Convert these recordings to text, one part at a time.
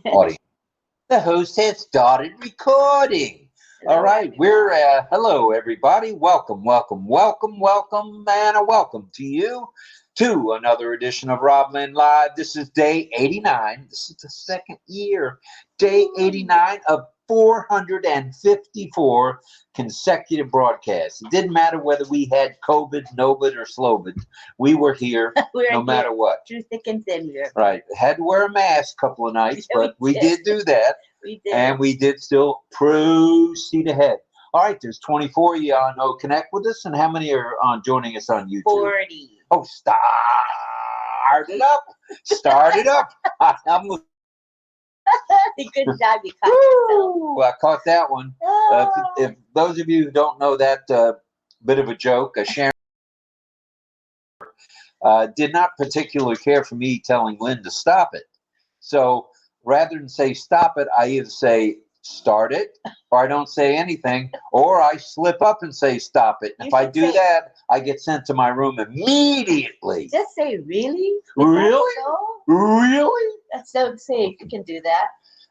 audience. The host has started recording. All right, we're hello everybody. Welcome, welcome, welcome, welcome, and a welcome to you to another edition of RobLynn Live. This is day 89. This is the second year, day 89 of 454 consecutive broadcasts. It didn't matter whether we had COVID, Novid, or Slovid. We were here no matter what. Through thick and thin. Right. Had to wear a mask a couple of nights, but we did do that. We did. And we did still proceed ahead. All right, there's 24 of you on OConnect with us, and how many are on joining us on YouTube? 40. Oh, start it up. Start it up. I'm Good job, you caught yourself. Well, I caught that one. If those of you who don't know that bit of a joke, Sharon did not particularly care for me telling Lynn to stop it. So rather than say stop it, I either say start it, or I don't say anything, or I slip up and say stop it. And if I do that, I get sent to my room immediately. Just say really? Really? So? Really? That's so safe. You can do that.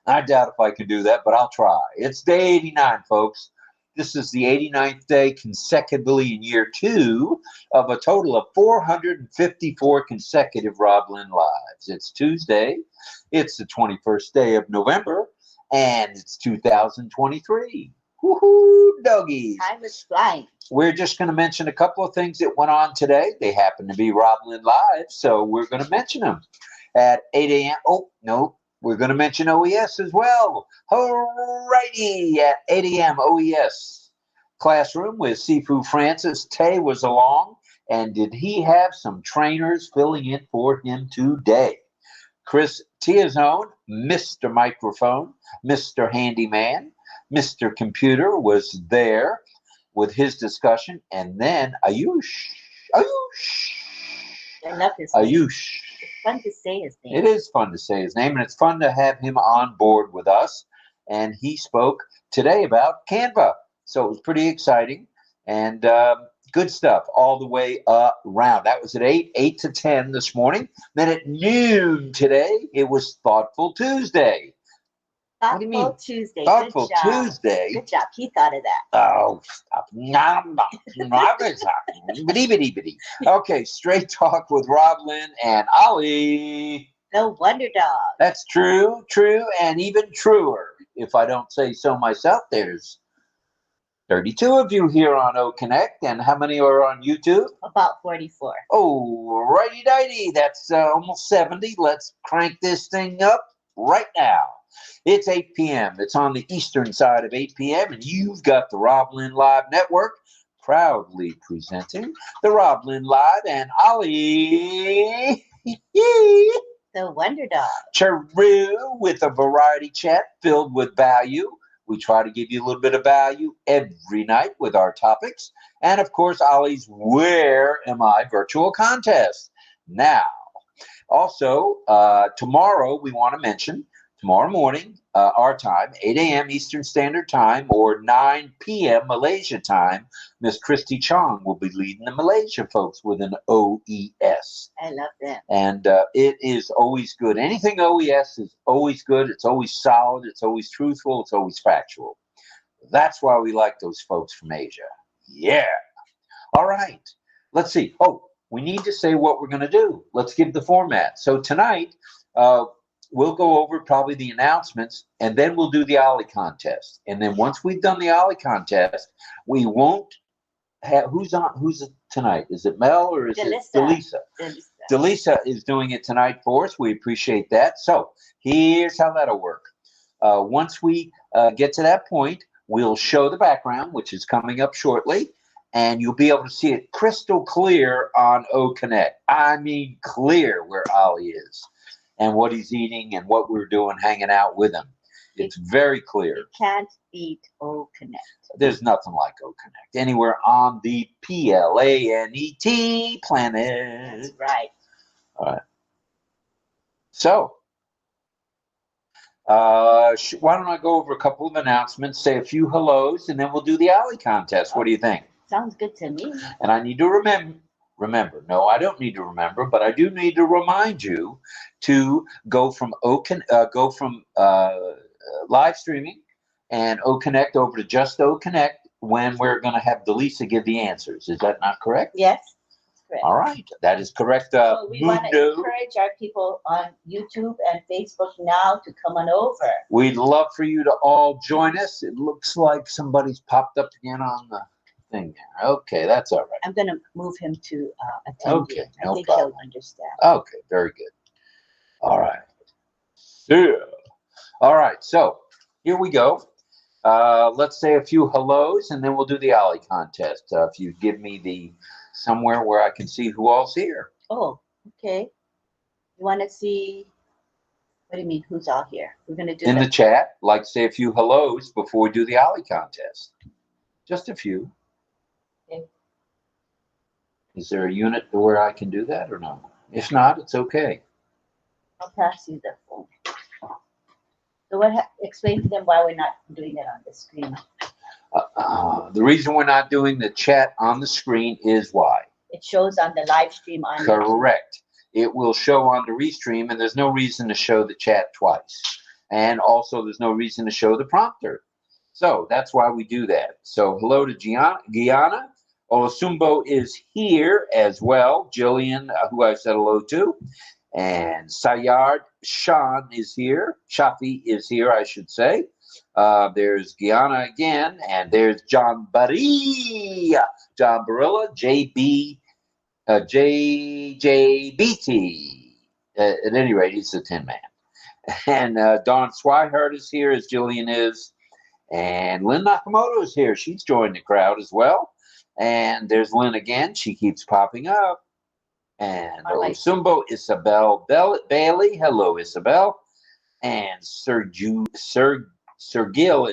I doubt if I can do that, but I'll try. It's day 89, folks. This is the 89th day consecutively in year 2 of a total of 454 consecutive RobLynn Lives. It's Tuesday. It's the 21st day of November, and it's 2023. Woohoo, doggies. Time is flying. We're just going to mention a couple of things that went on today. They happen to be RobLynn Live, so we're going to mention them at 8 a.m. Oh, no. We're going to mention OES as well. Alrighty, at 8 a.m. OES classroom with Sifu Francis. Tay was along, and did he have some trainers filling in for him today? Chris Tiazone, Mr. Microphone, Mr. Handyman, Mr. Computer was there with his discussion, and then Ayush. I love his name. Ayush. It's fun to say his name. It is fun to say his name, and it's fun to have him on board with us. And he spoke today about Canva. So it was pretty exciting and good stuff all the way around. That was at 8 to 10 this morning. Then at noon today, it was Thoughtful Tuesday. What do you mean? Thoughtful Tuesday. Thoughtful Good job. Tuesday. Good job. He thought of that. Oh, stop. Okay, Straight Talk with RobLynn and Ollie. The Wonder Dog. That's true, and even truer. If I don't say so myself, there's 32 of you here on OConnect, and how many are on YouTube? About 44. Oh, righty-dighty. That's almost 70. Let's crank this thing up right now. It's 8 p.m. It's on the eastern side of 8 p.m., and you've got the RobLynn Live Network proudly presenting the RobLynn Live and Ollie. The Wonder Dog. True, with a variety chat filled with value. We try to give you a little bit of value every night with our topics. And, of course, Ollie's Where Am I virtual contest. Now, also, tomorrow we want to mention, tomorrow morning, our time, 8 a.m. Eastern Standard Time or 9 p.m. Malaysia time, Miss Christy Chong will be leading the Malaysia folks with an OES. I love that. And it is always good. Anything OES is always good. It's always solid. It's always truthful. It's always factual. That's why we like those folks from Asia. Yeah. All right. Let's see. Oh, we need to say what we're going to do. Let's give the format. So tonight, we'll go over probably the announcements, and then we'll do the Ollie contest. And then once we've done the Ollie contest, we won't have who's tonight? Is it Mel or is it Delisa? Delisa is doing it tonight for us. We appreciate that. So here's how that'll work. Once we get to that point, we'll show the background, which is coming up shortly, and you'll be able to see it crystal clear on OConnect. I mean clear where Ollie is and what he's eating and what we're doing hanging out with him. It's very clear. You can't beat OConnect. There's nothing like OConnect anywhere on the planet planet. That's right. All right. So, why don't I go over a couple of announcements, say a few hellos, and then we'll do the Ollie contest. What do you think? Sounds good to me. And I need to remember. No, I don't need to remember, but I do need to remind you to go from live streaming and OConnect over to just OConnect when we're going to have Delisa give the answers. Is that not correct? Yes, that's correct. All right, that is correct. So we want to encourage our people on YouTube and Facebook now to come on over. We'd love for you to all join us. It looks like somebody's popped up again on the thing there. Okay, that's all right. I'm going to move him to attendee. Okay, I no think problem. he'll understand. Okay, very good. All right. Yeah. All right, so here we go. Let's say a few hellos, and then we'll do the Ollie contest. If you give me somewhere where I can see who all's here. Oh, okay. You want to see? What do you mean? Who's all here? We're going to do in the chat. Like say a few hellos before we do the Ollie contest. Just a few. Okay. Is there a unit where I can do that or no? If not, it's okay. I'll pass you the phone. So explain to them why we're not doing it on the screen. The reason we're not doing the chat on the screen is why? It shows on the live stream on Correct. It will show on the restream, and there's no reason to show the chat twice. And also, there's no reason to show the prompter. So that's why we do that. So hello to Guyana. Olasumbo is here as well. Jillian, who I said hello to. And Sayard Sean is here. Shafi is here, I should say. There's Guyana again. And there's John Barilla. John Barilla, JJBT. At any rate, he's the Tin Man. And Dawn Swihart is here, as Jillian is. And Lynn Nakamoto is here. She's joined the crowd as well. And there's Lynn again. She keeps popping up. And Osumbo Isabel Bailey. Hello, Isabel. And Sergil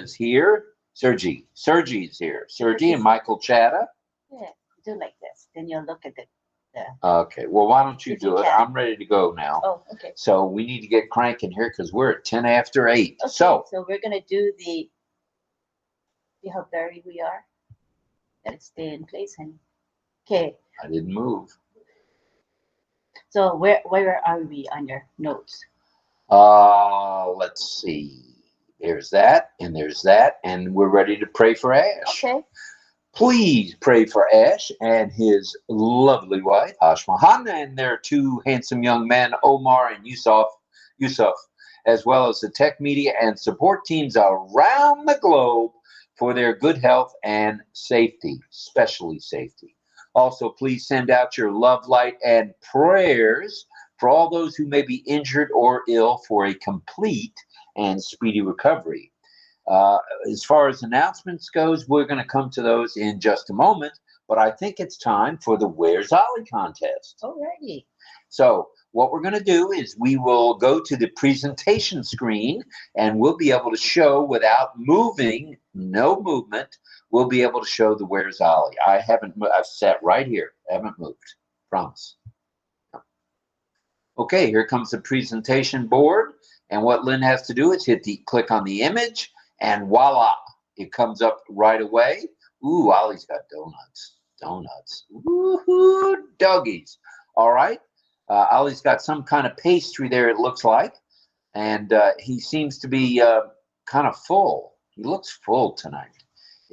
is here. Sergi is here. Sergi and Michael Chatta. Yeah, do like this. Then you'll look at the Okay. Well, why don't you do it? I'm ready to go now. Oh, okay. So we need to get cranking here because we're at 10 after 8. Okay, so we're going to do see how buried we are? Gotta stay in place, honey. Okay. I didn't move. So where are we on your notes? Let's see. There's that, and there's that, and we're ready to pray for Ash. Okay. Please pray for Ash and his lovely wife, Hashmahan, and their two handsome young men, Omar and Yusuf, as well as the tech media and support teams around the globe for their good health and safety, especially safety. Also, please send out your love, light, and prayers for all those who may be injured or ill for a complete and speedy recovery. As far as announcements goes, we're going to come to those in just a moment, but I think it's time for the Where's Ollie contest. Alrighty. So what we're going to do is we will go to the presentation screen and we'll be able to show without moving, no movement, we'll be able to show the Where's Ollie. I've sat right here, I haven't moved, promise. Okay, here comes the presentation board, and what Lynn has to do is click on the image, and voila, it comes up right away. Ooh, Ollie's got donuts. Woohoo, doggies. All right, Ollie's got some kind of pastry there, it looks like, and he seems to be kind of full. He looks full tonight.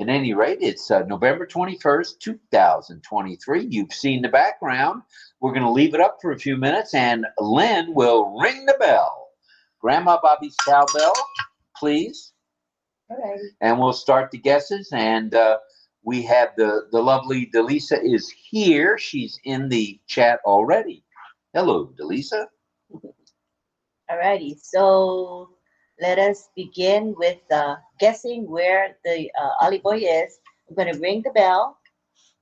At any rate, it's November 21st, 2023. You've seen the background. We're going to leave it up for a few minutes, and Lynn will ring the bell. Grandma Bobby's cowbell, please. All right. And we'll start the guesses, and we have the lovely Delisa is here. She's in the chat already. Hello, Delisa. All righty. So let us begin with guessing where the Ollie boy is. I'm going to ring the bell,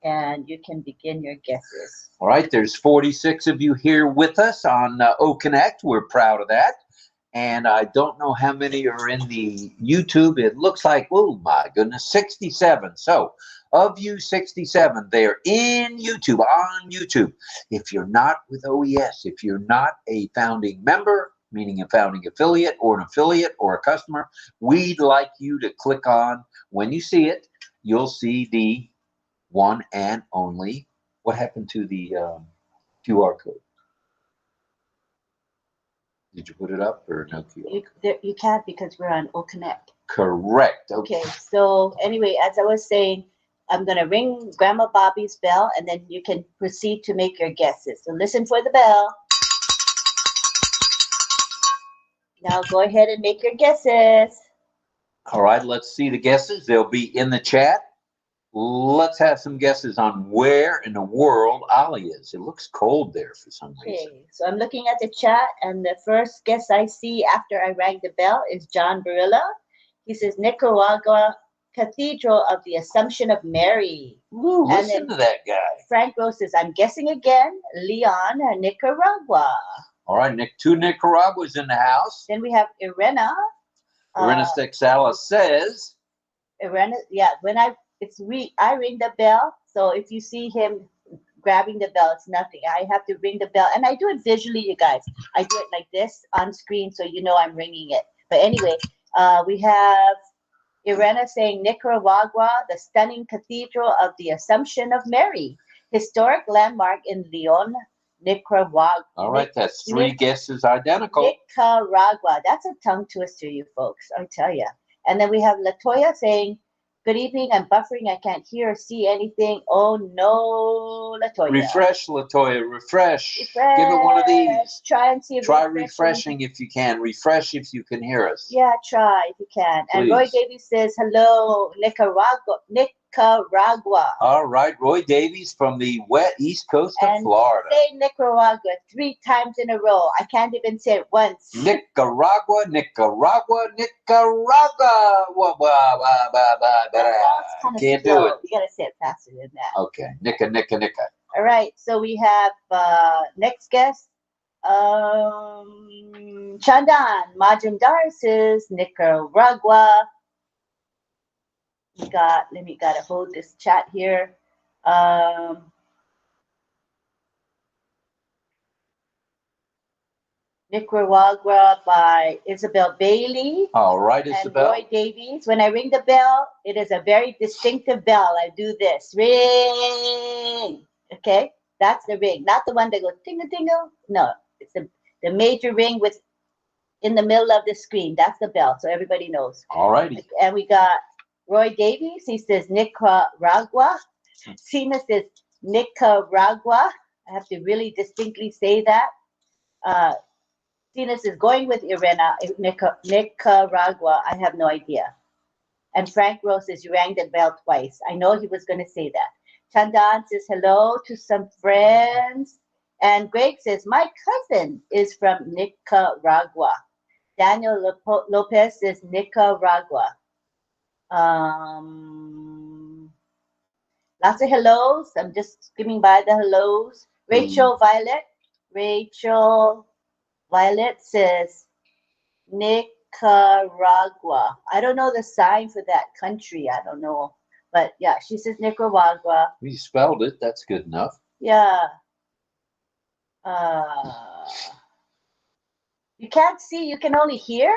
and you can begin your guesses. All right, there's 46 of you here with us on OConnect. We're proud of that. And I don't know how many are in the YouTube. It looks like, oh my goodness, 67. So of you 67, they're in YouTube, on YouTube. If you're not with OES, if you're not a founding member, meaning a founding affiliate or an affiliate or a customer, we'd like you to click on, when you see it, you'll see the one and only What happened to the QR code? Did you put it up or no QR code? You can't because we're on OConnect. Correct. Okay, so anyway, as I was saying, I'm going to ring Grandma Bobby's bell, and then you can proceed to make your guesses. So listen for the bell. Now go ahead and make your guesses. All right, let's see the guesses. They'll be in the chat. Let's have some guesses on where in the world Ollie is. It looks cold there for some reason. Okay, so I'm looking at the chat, and the first guess I see after I rang the bell is John Barilla. He says Nicaragua Cathedral of the Assumption of Mary. Ooh, listen to that guy. Frank Rose says, I'm guessing again, Leon, Nicaragua. All right, Nick, 2 Nicaraguas in the house. Then we have Irena. Irena Stexala says. Irena, yeah, when I ring the bell, so if you see him grabbing the bell, it's nothing. I have to ring the bell, and I do it visually, you guys. I do it like this on screen, so you know I'm ringing it. But anyway, we have Irena saying Nicaragua, the stunning cathedral of the Assumption of Mary, historic landmark in Leon, Nicaragua. All right, that's 3 guesses identical. Nicaragua. That's a tongue twister, you folks, I tell you. And then we have Latoya saying, good evening, I'm buffering, I can't hear or see anything. Oh no, Latoya. Refresh, Latoya, refresh. Give it one of these. Try and see if Try refreshing if you can. Refresh if you can hear us. Yeah, try if you can. Please. And Roy Davies says, hello, Nicaragua. All right, Roy Davies from the east coast of Florida. Say Nicaragua 3 times in a row. I can't even say it once. Nicaragua, Nicaragua, Nicaragua. Can't do it. You gotta say it faster than that. Okay, Nica. All right, so we have next guest, Chandan Majumdar says Nicaragua. Gotta hold this chat here. Nicaragua by Isabel Bailey. All right, Isabel. And Roy Davies. When I ring the bell, it is a very distinctive bell. I do this. Ring. Okay? That's the ring. Not the one that goes tingle. No. It's the major ring with in the middle of the screen. That's the bell. So everybody knows. All righty. And we got Roy Davies. He says Nicaragua. Tina says Nicaragua. I have to really distinctly say that. Tina says going with Irena, Nicaragua. I have no idea. And Frank Rose says you rang the bell twice. I know he was going to say that. Chandan says hello to some friends. And Greg says my cousin is from Nicaragua. Daniel Lopez says Nicaragua. Lots of hellos. I'm just skimming by the hellos. Rachel Violet says Nicaragua. I don't know the sign for that country. I don't know. But yeah, she says Nicaragua. You spelled it. That's good enough. Yeah. You can't see. You can only hear.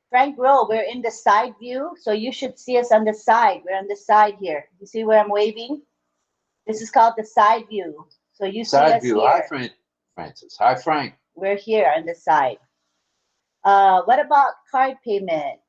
Frank Rowe, we're in the side view. So you should see us on the side. We're on the side here. You see where I'm waving? This is called the side view. So you see us here. Hi, Francis. Hi, Frank. We're here on the side. What about card payment?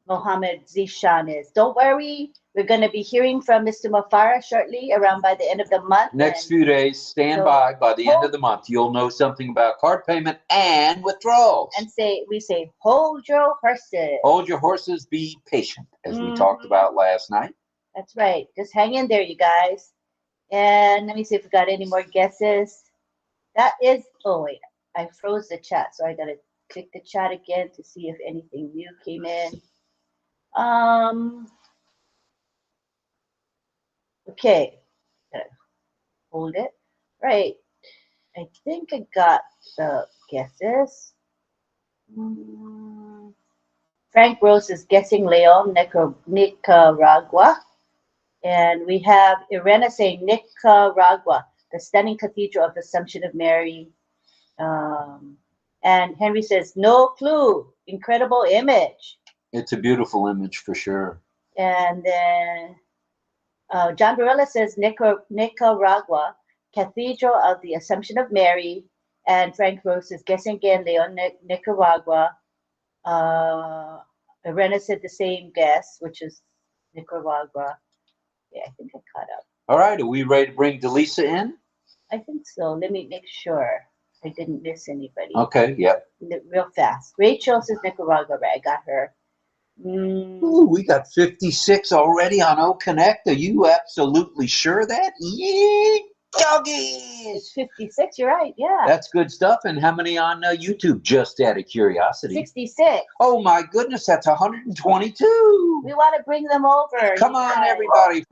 Mohammed Zishan is. Don't worry. We're going to be hearing from Mr. Mafara shortly, around by the end of the month. Next few days, stand by. By the end of the month, you'll know something about card payment and withdrawals. And we say, hold your horses. Hold your horses. Be patient, as we talked about last night. That's right. Just hang in there, you guys. And let me see if we got any more guesses. That is, oh wait, I froze the chat, so I gotta click the chat again to see if anything new came in. Okay, hold it. Right, I think I got the guesses. Frank Rose is guessing Leon, Nicaragua. And we have Irena saying Nicaragua, the stunning cathedral of the Assumption of Mary. And Henry says, no clue. Incredible image. It's a beautiful image for sure. And then John Barilla says Nicaragua, Cathedral of the Assumption of Mary. And Frank Rose is guessing again, Leon, Nicaragua. Irena said the same guess, which is Nicaragua. Yeah, I think I caught up. All right, are we ready to bring Delisa in? I think so. Let me make sure I didn't miss anybody. Okay, yep. Real fast. Rachel says Nicaragua, right? I got her. Ooh, we got 56 already on OConnect. Are you absolutely sure of that? Yeah, doggies! It's 56, you're right, yeah. That's good stuff. And how many on YouTube, just out of curiosity? 66. Oh my goodness, that's 122. We want to bring them over. Come on, everybody.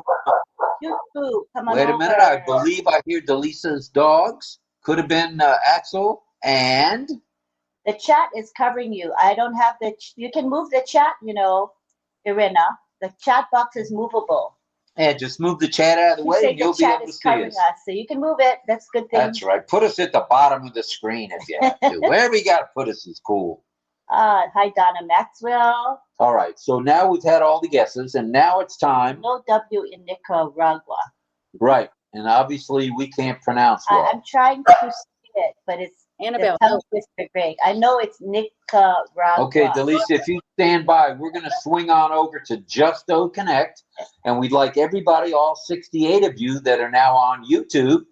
YouTube, come on Wait a over. minute, I believe I hear Delisa's dogs. Could have been Axel and... The chat is covering you. I don't have the... You can move the chat, you know, Irena. The chat box is movable. Yeah, just move the chat out of the way and you'll be able to see us. So you can move it. That's a good thing. That's right. Put us at the bottom of the screen if you have to. Wherever you got to put us is cool. Hi, Donna Maxwell. All right. So now we've had all the guesses, and now it's time. No W in Nicaragua. Right. And obviously we can't pronounce well. I'm trying to see it, but it's Annabelle. Greg. I know it's Nicaragua. Okay, Delisa, if you stand by, we're going to swing on over to Just OConnect, and we'd like everybody, all 68 of you that are now on YouTube,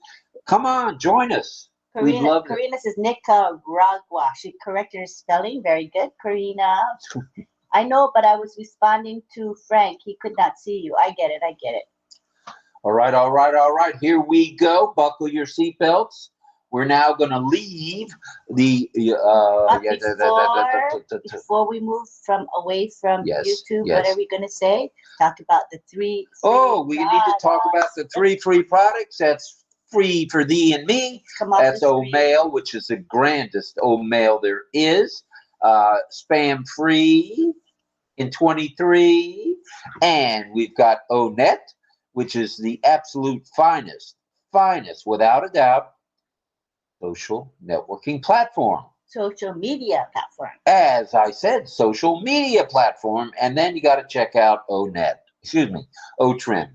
come on, join us. Karina says Nicaragua. She corrected her spelling. Very good, Karina. I know, but I was responding to Frank. He could not see you. I get it. All right. Here we go. Buckle your seatbelts. We're now going to leave the... before we move away from YouTube, yes. What are we going to say? Talk about the three we need to talk about the 3 free products. That's free for thee and me. That's O-Mail, which is the grandest O-Mail there is. Spam free in 23. And we've got O-Net, which is the absolute finest, without a doubt, social networking platform. Social media platform. As I said, social media platform. And then you got to check out O-Net. Excuse me, O-Trim.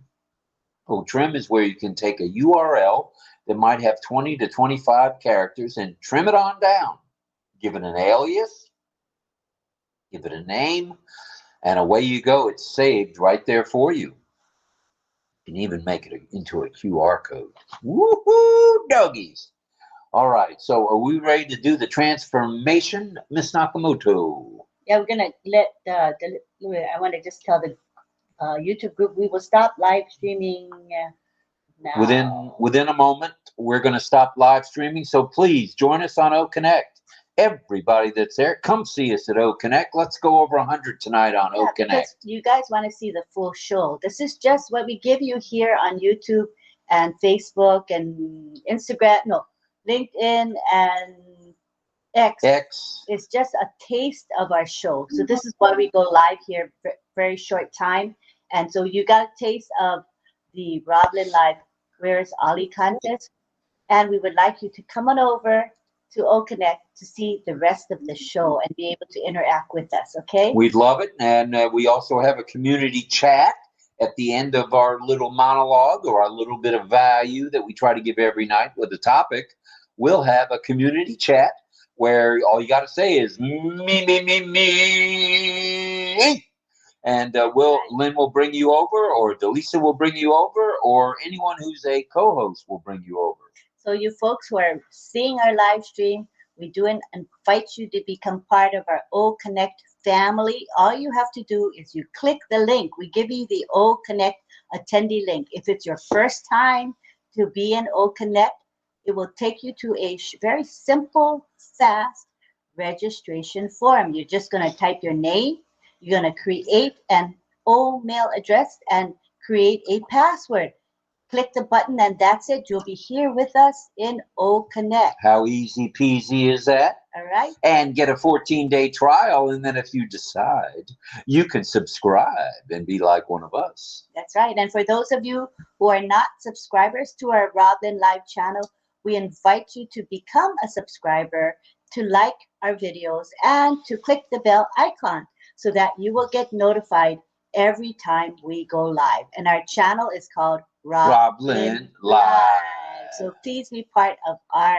O-Trim is where you can take a URL that might have 20 to 25 characters and trim it on down. Give it an alias, give it a name, and away you go. It's saved right there for you. You can even make it into a QR code. Woohoo, doggies. All right, so are we ready to do the transformation, Miss Nakamoto? Yeah, we're going to let I want to just tell the YouTube group we will stop live streaming now. Within a moment, we're going to stop live streaming, so please join us on OConnect. Everybody that's there, come see us at OConnect. Let's go over 100 tonight on OConnect. You guys want to see the full show. This is just what we give you here on YouTube and Facebook and Instagram. No, LinkedIn and X. It's just a taste of our show. So this is why we go live here for very short time. And so you got a taste of the RobLynnLive Where's Ollie contest. And we would like you to come on over to OConnect to see the rest of the show and be able to interact with us, okay? We'd love it. And we also have a community chat at the end of our little monologue or our little bit of value that we try to give every night with a topic. We'll have a community chat where all you got to say is me. And Lynn will bring you over, or Delisa will bring you over, or anyone who's a co-host will bring you over. So you folks who are seeing our live stream, we do invite you to become part of our OConnect family. All you have to do is you click the link. We give you the OConnect attendee link. If it's your first time to be in OConnect, it will take you to a very simple, fast registration form. You're just going to type your name. You're going to create an O-mail address and create a password. Click the button and that's it. You'll be here with us in OConnect. How easy peasy is that? All right. And get a 14-day trial. And then if you decide, you can subscribe and be like one of us. That's right. And for those of you who are not subscribers to our RobLynnLive channel, we invite you to become a subscriber, to like our videos, and to click the bell icon so that you will get notified every time we go live. And our channel is called RobLynn Live. Live. So please be part of our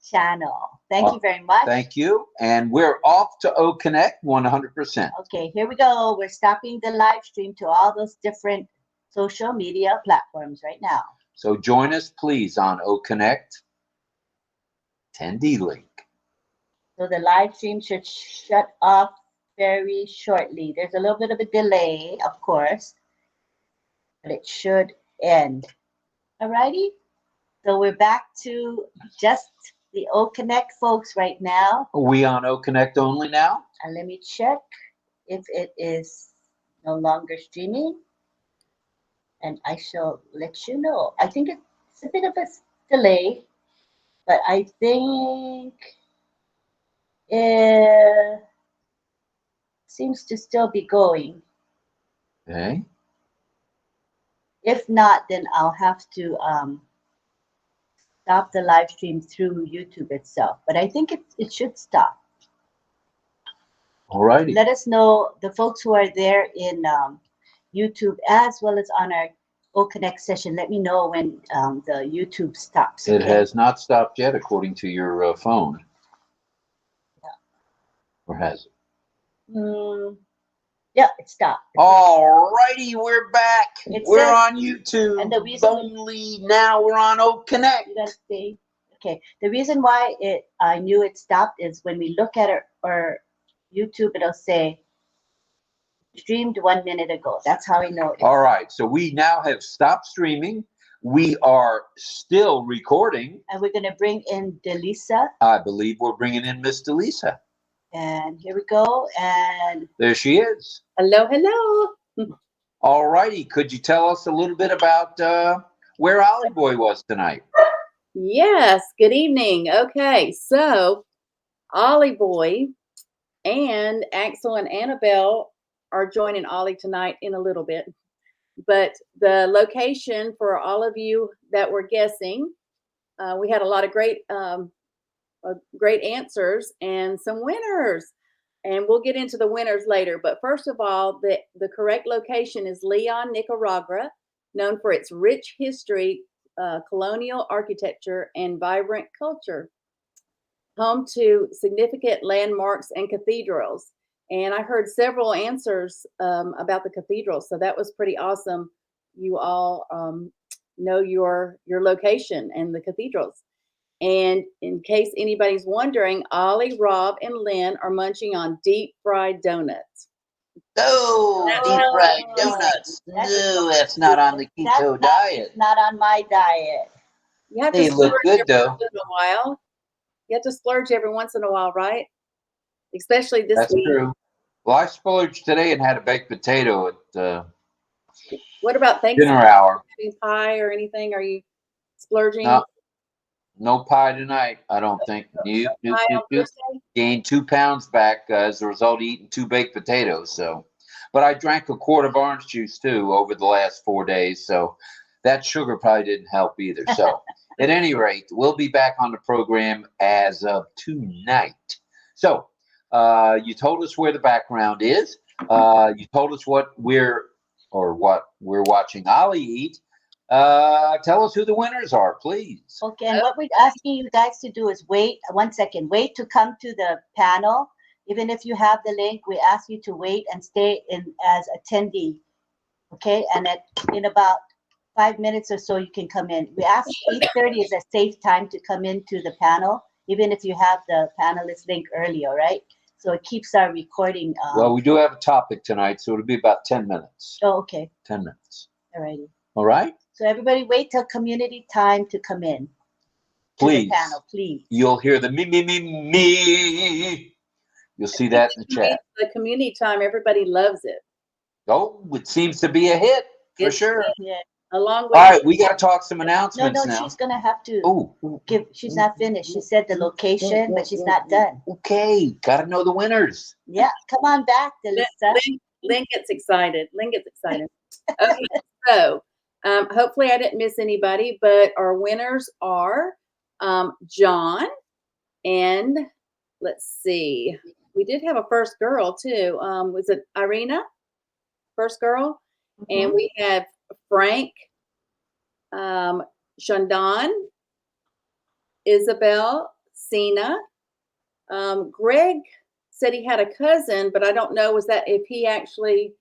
channel. Thank you very much. Thank you. And we're off to OConnect 100%. Okay, here we go. We're stopping the live stream to all those different social media platforms right now. So join us, please, on OConnect 10D link. So the live stream should shut off very shortly. There's a little bit of a delay, of course, but it should end. Alrighty. So we're back to just the OConnect folks right now. Are we on OConnect only now? And let me check if it is no longer streaming. And I shall let you know. I think it's a bit of a delay, but I think it seems to still be going. Okay. If not, then I'll have to stop the live stream through YouTube itself. But I think it should stop. All righty. Let us know, the folks who are there in YouTube as well as on our OConnect session. Let me know when the YouTube stops. It has not stopped yet, according to your phone. Yeah. Or has it? Yeah, it stopped. All righty, we're back. We're on YouTube. And the reason only now we're on OConnect. You gotta stay. Okay. The reason why I knew it stopped is when we look at our YouTube, it'll say streamed 1 minute ago. That's how I know it. All right. So we now have stopped streaming. We are still recording. And we're gonna bring in Delisa. I believe we're bringing in Miss Delisa. And here we go. And there she is. Hello, hello. All righty. Could you tell us a little bit about where Ollie Boy was tonight? Yes. Good evening. Okay. So Ollie Boy and Axel and Annabelle are joining Ollie tonight in a little bit. But the location for all of you that were guessing, we had a lot of great answers and some winners. And we'll get into the winners later. But first of all, the correct location is Leon, Nicaragua, known for its rich history, colonial architecture, and vibrant culture. Home to significant landmarks and cathedrals. And I heard several answers about the cathedrals. So that was pretty awesome. You all know your location and the cathedrals. And in case anybody's wondering, Ollie, Rob, and Lynn are munching on deep fried donuts. Oh, deep fried donuts. No, that's not on the keto diet. It's not on my diet. You have They to look good though. Once in a while. You have to splurge every once in a while, right? Especially this That's week. true. Well, I splurged today and had a baked potato at What about Thanksgiving? dinner hour. Any pie or anything? Are you splurging? No pie tonight, I don't think. You gained 2 pounds back as a result of eating 2 baked potatoes. So, but I drank a quart of orange juice too over the last 4 days. So that sugar probably didn't help either. So at any rate, we'll be back on the program as of tonight. So you told us where the background is. You told us what we're watching Ollie eat. Tell us who the winners are, please. Okay, and what we're asking you guys to do is wait 1 second. Wait to come to the panel. Even if you have the link, we ask you to wait and stay in as attendee. Okay, and in about 5 minutes or so, you can come in. We ask 8:30 is a safe time to come into the panel, even if you have the panelist link early, all right? So it keeps our recording. Well, we do have a topic tonight, so it'll be about 10 minutes. Oh, okay. 10 minutes. All righty. All right? So everybody wait till community time to come in. Please. To the panel, please. You'll hear the me. You'll see that in the chat. The community time, everybody loves it. Oh, it seems to be a hit for sure. Yeah. Along with all right, we got to talk some announcements now. She's gonna have to give. She's not finished. She said the location, but she's not done. Okay, got to know the winners. Yeah, come on back, Delisa. Lynn gets excited. Okay, so hopefully I didn't miss anybody, but our winners are John and let's see, we did have a first girl too. Was it Irina? first girl. And we have Frank, Shandon, Isabel, Sina. Greg said he had a cousin, but I don't know was that if he actually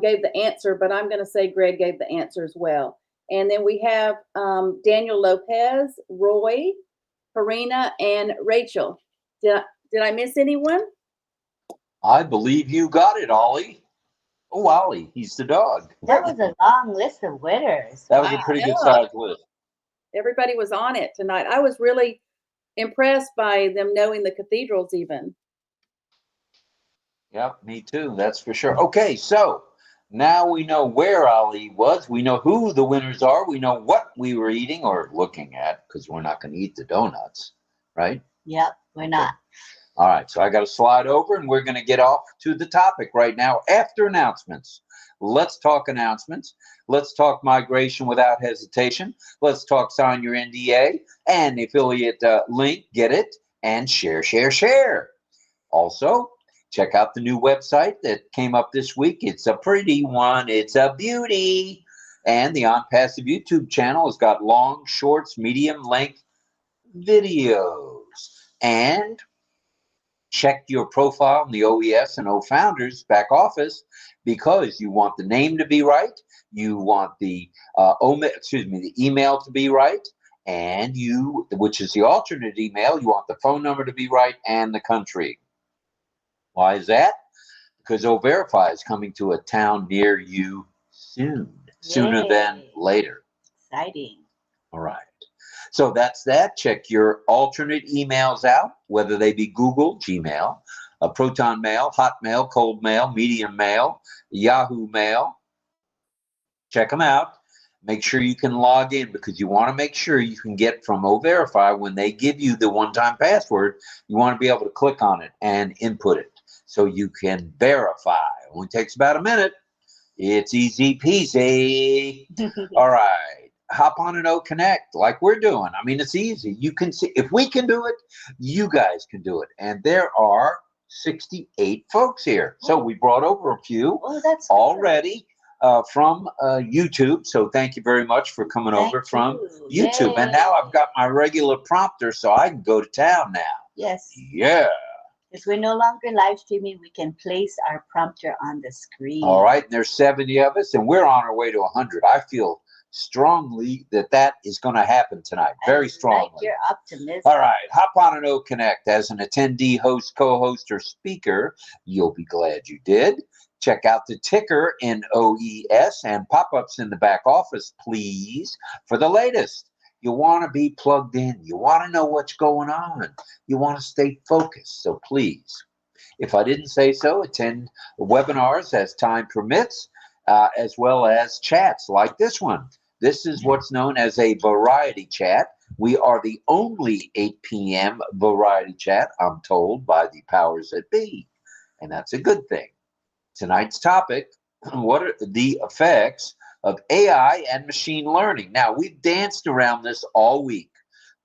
gave the answer, but I'm going to say Greg gave the answer as well. And then we have Daniel Lopez, Roy, Karina, and Rachel. Did I miss anyone? I believe you got it, Ollie. Oh, Ollie, he's the dog. That was a long list of winners. That was a pretty good sized list. Everybody was on it tonight. I was really impressed by them knowing the cathedrals even. Yep, me too. That's for sure. Okay, so now we know where Ollie was. We know who the winners are. We know what we were eating or looking at, because we're not going to eat the donuts, right? Yep, we're not. All right, so I got to slide over, and we're going to get off to the topic right now after announcements. Let's talk announcements. Let's talk migration without hesitation. Let's talk sign your NDA and the affiliate link, get it, and share, share, share. Also, check out the new website that came up this week. It's a pretty one. It's a beauty. And the ONPASSIVE YouTube channel has got long, shorts, medium length videos. And check your profile in the OES and O Founders back office, because you want the name to be right, you want the the email to be right, and which is the alternate email, you want the phone number to be right and the country. Why is that? Because O-Verify is coming to a town near you soon, sooner than later. Exciting. All right. So that's that. Check your alternate emails out, whether they be Google, Gmail, Proton Mail, Hotmail, Cold Mail, Medium Mail, Yahoo Mail. Check them out. Make sure you can log in, because you want to make sure you can get from O-Verify when they give you the one-time password. You want to be able to click on it and input it so you can verify. It only takes about a minute. It's easy peasy. All right. Hop on an OConnect like we're doing. I mean, it's easy. You can see, if we can do it, you guys can do it. And there are 68 folks here. So we brought over a few already from YouTube. So thank you very much for coming over from YouTube. And now I've got my regular prompter, so I can go to town now. Yes. Yeah. If we're no longer live streaming, we can place our prompter on the screen. All right. And there's 70 of us, and we're on our way to 100. I feel strongly that is going to happen tonight. Very strongly. Like your optimism. All right. Hop on an OConnect as an attendee, host, co-host, or speaker. You'll be glad you did. Check out the ticker in OES and pop-ups in the back office, please, for the latest. You want to be plugged in. You want to know what's going on. You want to stay focused. So please, if I didn't say so, attend webinars as time permits, as well as chats like this one. This is what's known as a variety chat. We are the only 8 p.m. variety chat, I'm told, by the powers that be. And that's a good thing. Tonight's topic, what are the effects of AI and machine learning? Now, we've danced around this all week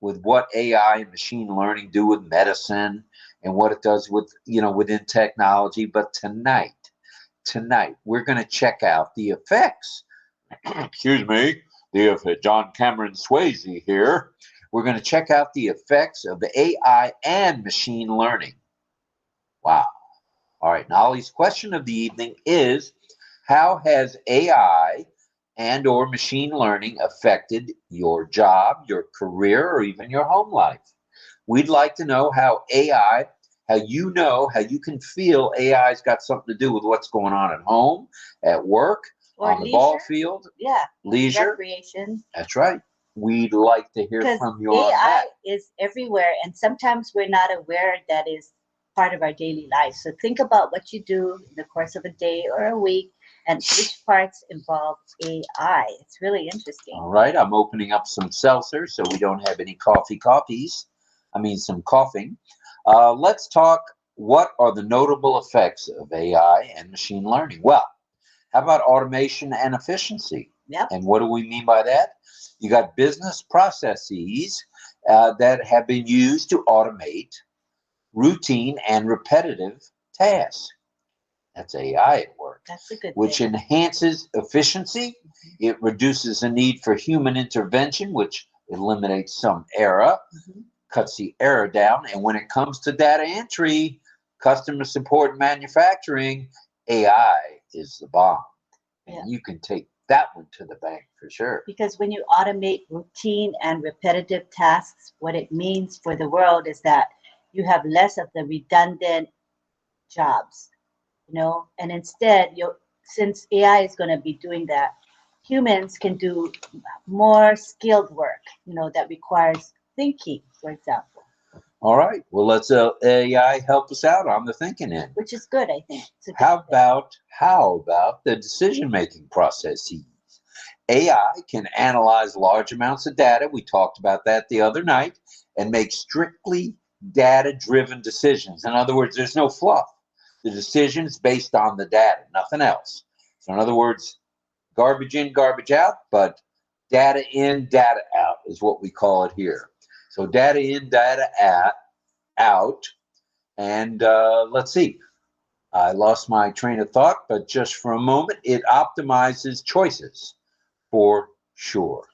with what AI and machine learning do with medicine and what it does with, within technology. But tonight, we're going to check out the effects. Excuse me. John Cameron Swayze here. We're going to check out the effects of the AI and machine learning. Wow. All right. Now, Ollie's question of the evening is, how has AI and or machine learning affected your job, your career, or even your home life? We'd like to know how you can feel AI's got something to do with what's going on at home, at work, or on the ball field. Yeah. Leisure. Recreation. That's right. We'd like to hear from you on that. AI is everywhere, and sometimes we're not aware that is part of our daily life. So think about what you do in the course of a day or a week, and which parts involve AI. It's really interesting. All right. I'm opening up some seltzer so we don't have any some coughing. Let's talk, what are the notable effects of AI and machine learning? Well, how about automation and efficiency? Yep. And what do we mean by that? You got business processes that have been used to automate routine and repetitive tasks. That's AI at work. smart, That's a good which thing. enhances efficiency. It reduces the need for human intervention, which eliminates some error, Mhm. cuts the error down. And when it comes to data entry, customer support, and manufacturing, AI is the bomb. And Yeah. you can take that one to the bank for sure. Because when you automate routine and repetitive tasks, what it means for the world is that you have less of the redundant jobs, and instead, since AI is going to be doing that, humans can do more skilled work, that requires thinking, for example, All right. Well, let's AI help us out on the thinking end. which is good, I think. It's a good How thing. about the decision-making processes? AI can analyze large amounts of data. We talked about that the other night, and make strictly data-driven decisions. In other words, there's no fluff. The decision is based on the data, nothing else. So in other words, garbage in, garbage out, but data in, data out is what we call it here. So data in, data out. And let's see. I lost my train of thought, but just for a moment, it optimizes choices for sure.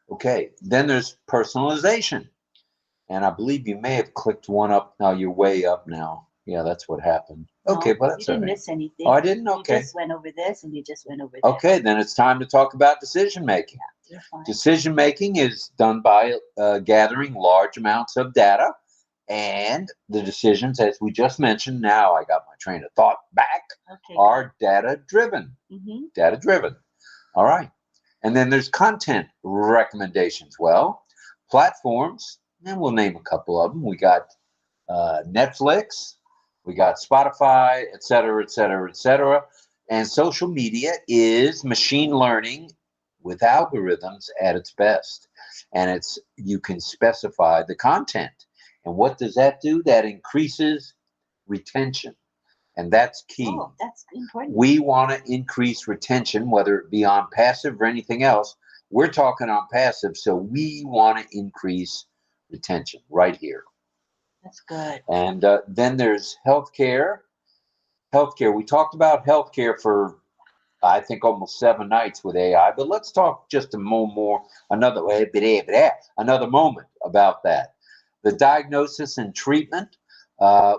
Okay, then there's personalization. And I believe you may have clicked one up. Now you're way up now. Yeah, that's what happened. Okay, No, but that's you all didn't right. miss anything. Oh, I didn't? You Okay. just went over this and you just went over that. Okay, then it's time to talk about decision making. You're fine. Decision making is done by gathering large amounts of data, and the decisions, as we just mentioned, now I got my train of thought back, Okay. are data driven. Mm-hmm. Data driven. All right. And then there's content recommendations. Well, platforms, and we'll name a couple of them. We got Netflix, we got Spotify, et cetera, et cetera, et cetera. And social media is machine learning with algorithms at its best. And you can specify the content. And what does that do? That increases retention. And that's key. Oh, that's important. We want to increase retention, whether it be on passive or anything else. We're talking on passive, so we want to increase retention right here. That's good. And then there's healthcare. Healthcare. We talked about healthcare for, I think, almost 7 nights with AI. But let's talk just a another moment about that. The diagnosis and treatment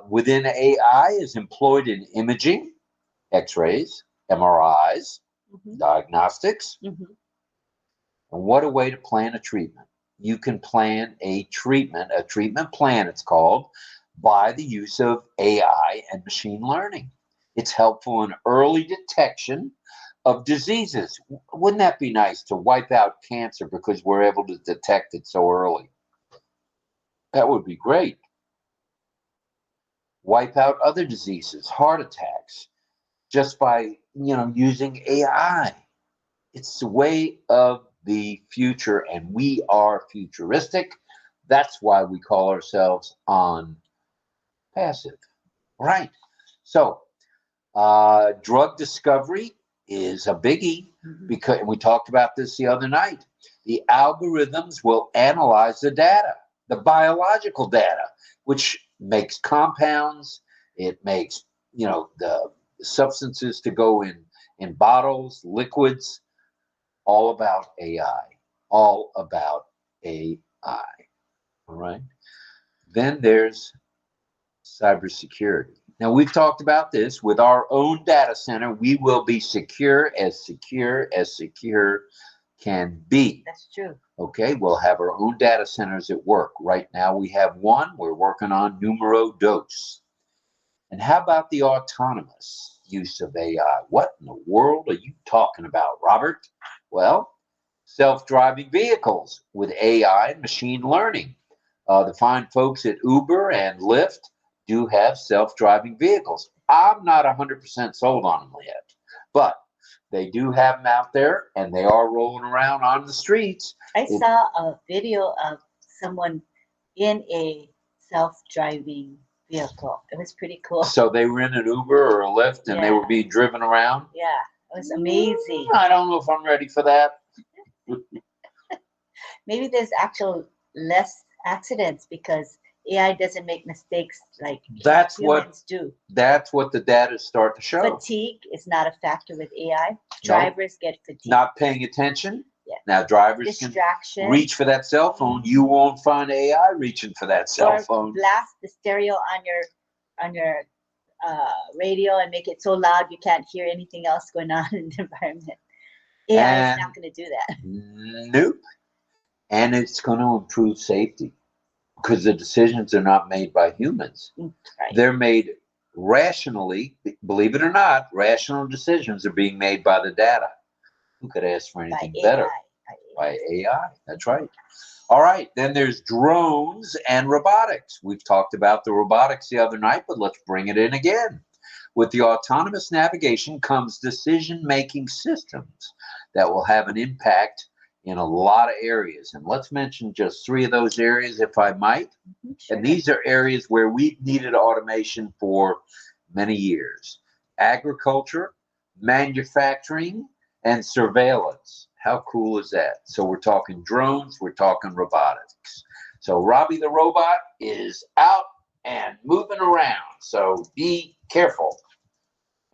within AI is employed in imaging, X-rays, MRIs, Mm-hmm. diagnostics. Mm-hmm. And what a way to plan a treatment. You can plan a treatment plan, it's called, by the use of AI and machine learning. It's helpful in early detection of diseases. Wouldn't that be nice to wipe out cancer because we're able to detect it so early? That would be great. Wipe out other diseases, heart attacks, just by using AI. It's the way of the future, and we are futuristic. That's why we call ourselves on passive. Right. So drug discovery is a biggie, because we talked about this the other night. The algorithms will analyze the data, the biological data, which makes compounds. It makes the substances to go in bottles, liquids. All about AI. All about AI. All right. Then there's cybersecurity. Now, we've talked about this. With our own data center, we will be secure as secure can be. That's true. Okay, we'll have our own data centers at work. Right now, we have one. We're working on numero dos. And how about the autonomous use of AI? What in the world are you talking about, Robert? Well, self-driving vehicles with AI and machine learning. The fine folks at Uber and Lyft do have self-driving vehicles. I'm not 100% sold on them yet, but they do have them out there, and they are rolling around on the streets. I saw a video of someone in a self-driving vehicle. It was pretty cool. So they were in an Uber or a Lyft, and they were being driven around? Yeah, it was amazing. I don't know if I'm ready for that. Maybe there's actual less accidents because AI doesn't make mistakes like That's what humans do. that's what the data start to show. Fatigue is not a factor with AI. Drivers get fatigue. Not paying attention. Yeah. Now drivers Distraction. can reach for that cell phone. You won't find AI reaching for that cell or phone. blast the stereo on your radio and make it so loud you can't hear anything else going on in the environment. AI is not going to do that. Nope. And it's going to improve safety because the decisions are not made by humans. Right. They're made rationally. Believe it or not, rational decisions are being made by the data. Who could ask for anything better? By AI. That's right. All right. Then there's drones and robotics. We've talked about the robotics the other night, but let's bring it in again. With the autonomous navigation comes decision-making systems that will have an impact in a lot of areas. And let's mention just 3 of those areas, if I might. Sure. And these are areas where we've needed automation for many years. Agriculture, manufacturing, and surveillance. How cool is that? So we're talking drones, we're talking robotics. So Robbie the robot is out and moving around. So be careful.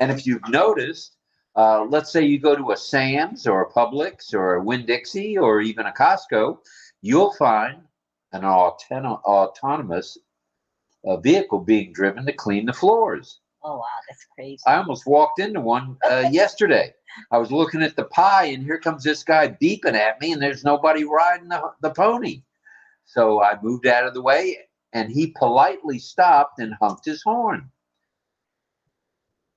And if you've noticed, let's say you go to a Sam's or a Publix or a Winn-Dixie or even a Costco, you'll find an autonomous vehicle being driven to clean the floors. Oh, wow, that's crazy. I almost walked into one yesterday. I was looking at the pie, and here comes this guy beeping at me, and there's nobody riding the pony. So I moved out of the way, and he politely stopped and honked his horn.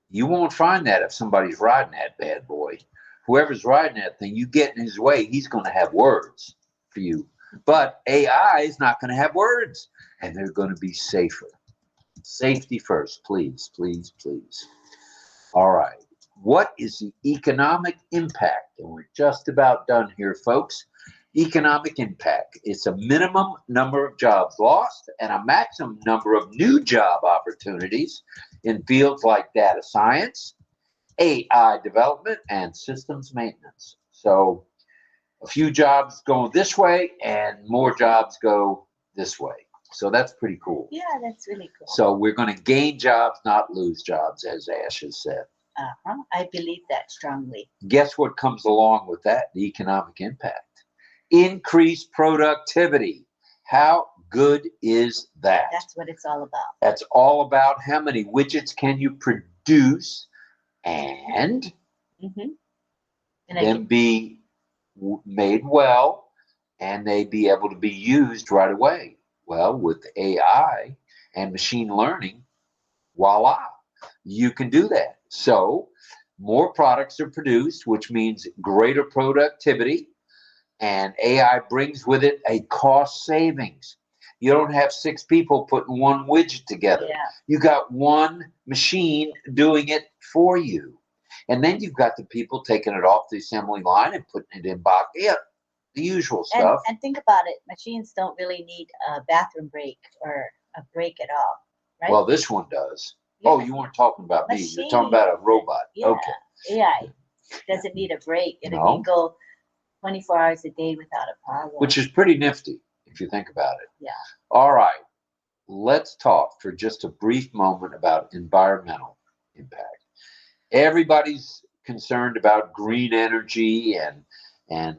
You won't find that if somebody's riding that bad boy. Whoever's riding that thing, you get in his way, he's going to have words for you. But AI is not going to have words, and they're going to be safer. Safety first, please, please, please. All right. What is the economic impact? And we're just about done here, folks. Economic impact. It's a minimum number of jobs lost and a maximum number of new job opportunities in fields like data science, AI development, and systems maintenance. So a few jobs go this way and more jobs go this way. So that's pretty cool. Yeah, that's really cool. So we're going to gain jobs, not lose jobs, as Ash has said. I believe that strongly. Guess what comes along with that? The economic impact. Increased productivity. How good is that? That's what it's all about. That's all about how many widgets can you produce and then be made well and they be able to be used right away. Well, with AI and machine learning, voila, you can do that. So more products are produced, which means greater productivity, and AI brings with it a cost savings. You don't have 6 people putting one widget together. Yeah. You got one machine doing it for you. And then you've got the people taking it off the assembly line and putting it in box. Yeah, the usual stuff. And think about it. Machines don't really need a bathroom break or a break at all, right? Well, this one does. Yeah. Oh, you weren't talking about me. You're talking about a robot. Yeah. Okay. AI doesn't need a break. It can go 24 hours a day without a problem. Which is pretty nifty if you think about it. Yeah. All right. Let's talk for just a brief moment about environmental impact. Everybody's concerned about green energy and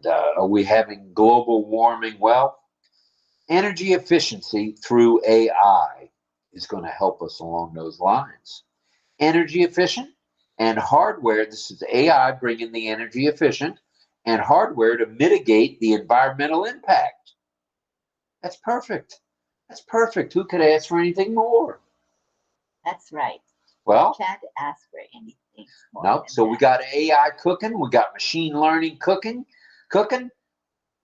are we having global warming? Well, energy efficiency through AI is going to help us along those lines. Energy efficient and hardware. This is AI bringing the energy efficient and hardware to mitigate the environmental impact. That's perfect. That's perfect. Who could ask for anything more? That's right. Well, you can't ask for anything more. No. So we got AI cooking. We got machine learning cooking.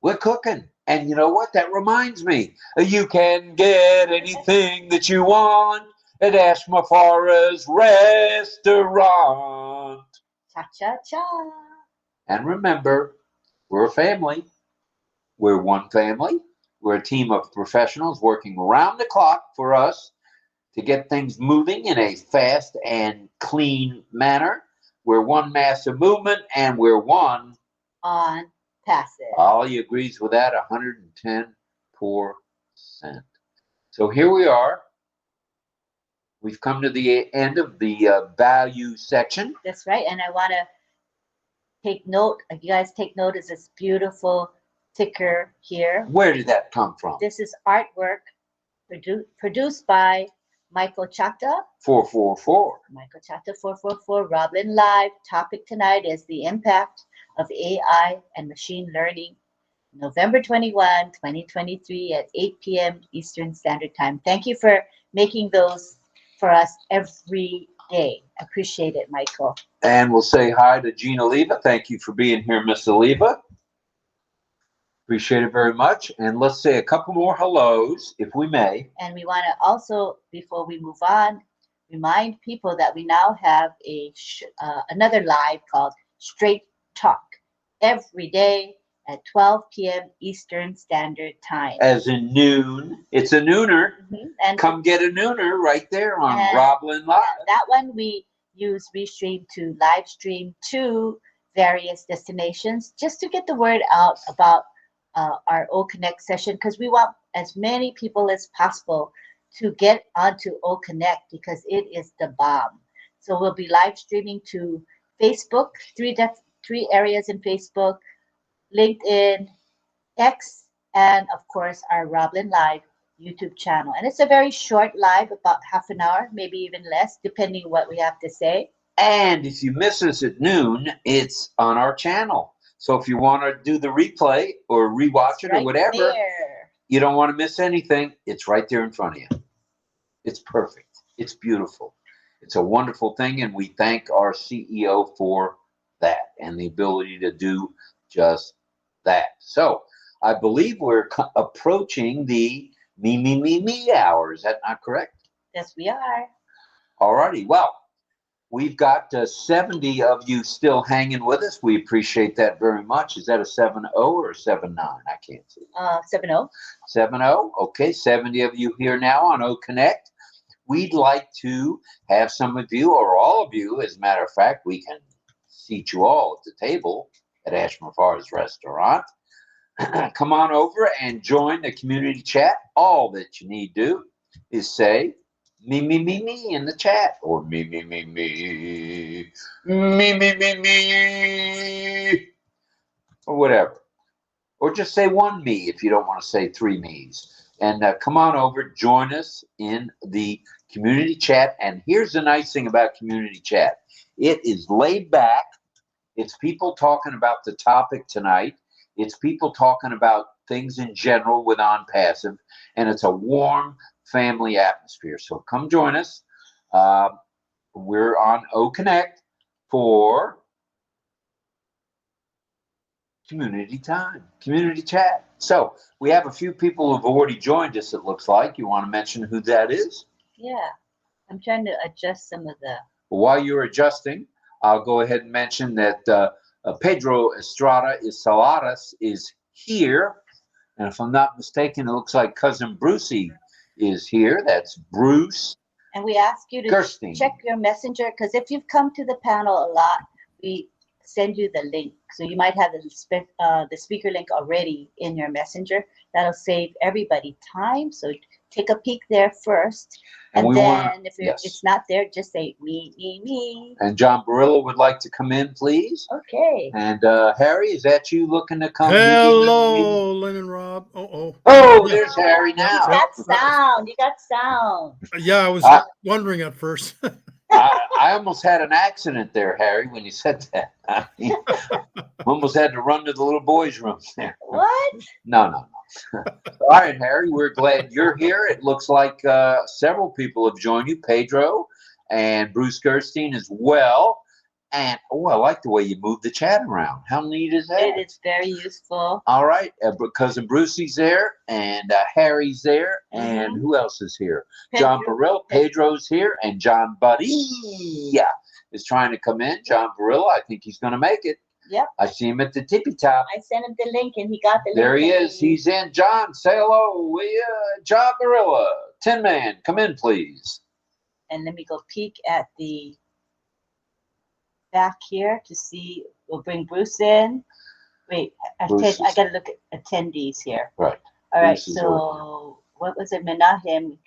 We're cooking. And you know what? That reminds me. You can get anything that you want at Ashmafara's restaurant. Cha-cha-cha. And remember, we're a family. We're one family. We're a team of professionals working around the clock for us to get things moving in a fast and clean manner. We're one massive movement, and we're one ONPASSIVE. Ollie agrees with that 110%. So here we are. We've come to the end of the value section. That's right. And I want to take note, you guys take note of this beautiful ticker here. Where did that come from? This is artwork produced by Michael Chata. 444. Michael Chata 444, RobLynnLive. Topic tonight is the impact of AI and machine learning. November 21, 2023 at 8 p.m. Eastern Standard Time. Thank you for making those for us every day. Appreciate it, Michael. And we'll say hi to Gina Leva. Thank you for being here, Miss Leva. Appreciate it very much. And let's say a couple more hellos, if we may. And we want to also, before we move on, remind people that we now have another live called Straight Talk every day at 12 p.m. Eastern Standard Time. As in noon. It's a nooner. And come get a nooner right there on RobLynn Live. That one we use Restream to live stream to various destinations just to get the word out about our OConnect session, because we want as many people as possible to get onto OConnect because it is the bomb. So we'll be live streaming to Facebook, three areas in Facebook, LinkedIn, X, and of course our RobLynnLive YouTube channel. And it's a very short live, about half an hour, maybe even less, depending what we have to say. And if you miss us at noon, it's on our channel. So if you want to do the replay or rewatch it or whatever, you don't want to miss anything, it's right there in front of you. It's perfect. It's beautiful. It's a wonderful thing, and we thank our CEO for that and the ability to do just that. So I believe we're approaching the me hour. Is that not correct? Yes, we are. All righty. Well, we've got 70 of you still hanging with us. We appreciate that very much. Is that a 7-0 or a 7-9? I can't see. 7-0. 7-0. Okay, 70 of you here now on OConnect. We'd like to have some of you, or all of you, as a matter of fact, we can seat you all at the table at Ashmore Farr's restaurant. Come on over and join the community chat. All that you need to do is say me in the chat, or me, or whatever. Or just say one me if you don't want to say three me's. And come on over, join us in the community chat. And here's the nice thing about community chat. It is laid back. It's people talking about the topic tonight. It's people talking about things in general with ONPASSIVE. And it's a warm family atmosphere. So come join us. We're on OConnect for community time, community chat. So we have a few people who've already joined us, it looks like. You want to mention who that is? Yeah, I'm trying to adjust some of the... While you're adjusting, I'll go ahead and mention that Pedro Estrada Saladas is here. And if I'm not mistaken, it looks like Cousin Brucey is here. That's Bruce. And we ask you to Gerstein. Check your messenger, because if you've come to the panel a lot, we send you the link. So you might have the speaker link already in your messenger. That'll save everybody time. So take a peek there first. And then if it's not there, just say me. And John Barillo would like to come in, please. Okay. And Harry, is that you looking to come? Hello, Lynn and Rob. Oh, there's Harry now. You got sound. You got sound. Yeah, I was wondering at first. I almost had an accident there, Harry, when you said that. I almost had to run to the little boys' room there. What? No. All right, Harry, we're glad you're here. It looks like several people have joined you, Pedro and Bruce Gerstein as well. And, I like the way you move the chat around. How neat is that? It is very useful. All right, Cousin Brucey's there, and Harry's there, and who else is here? John Barillo, Pedro's here, and John Buddy is trying to come in. John Barillo, I think he's going to make it. Yep. I see him at the tippy top. I sent him the link, and he got the link. There he is. He's in. John, say hello. John Barillo, Tin Man, come in, please. And let me go peek at the back here to see. We'll bring Bruce in. Wait, I got to look at attendees here. Right. All right. So what was it, Menahem?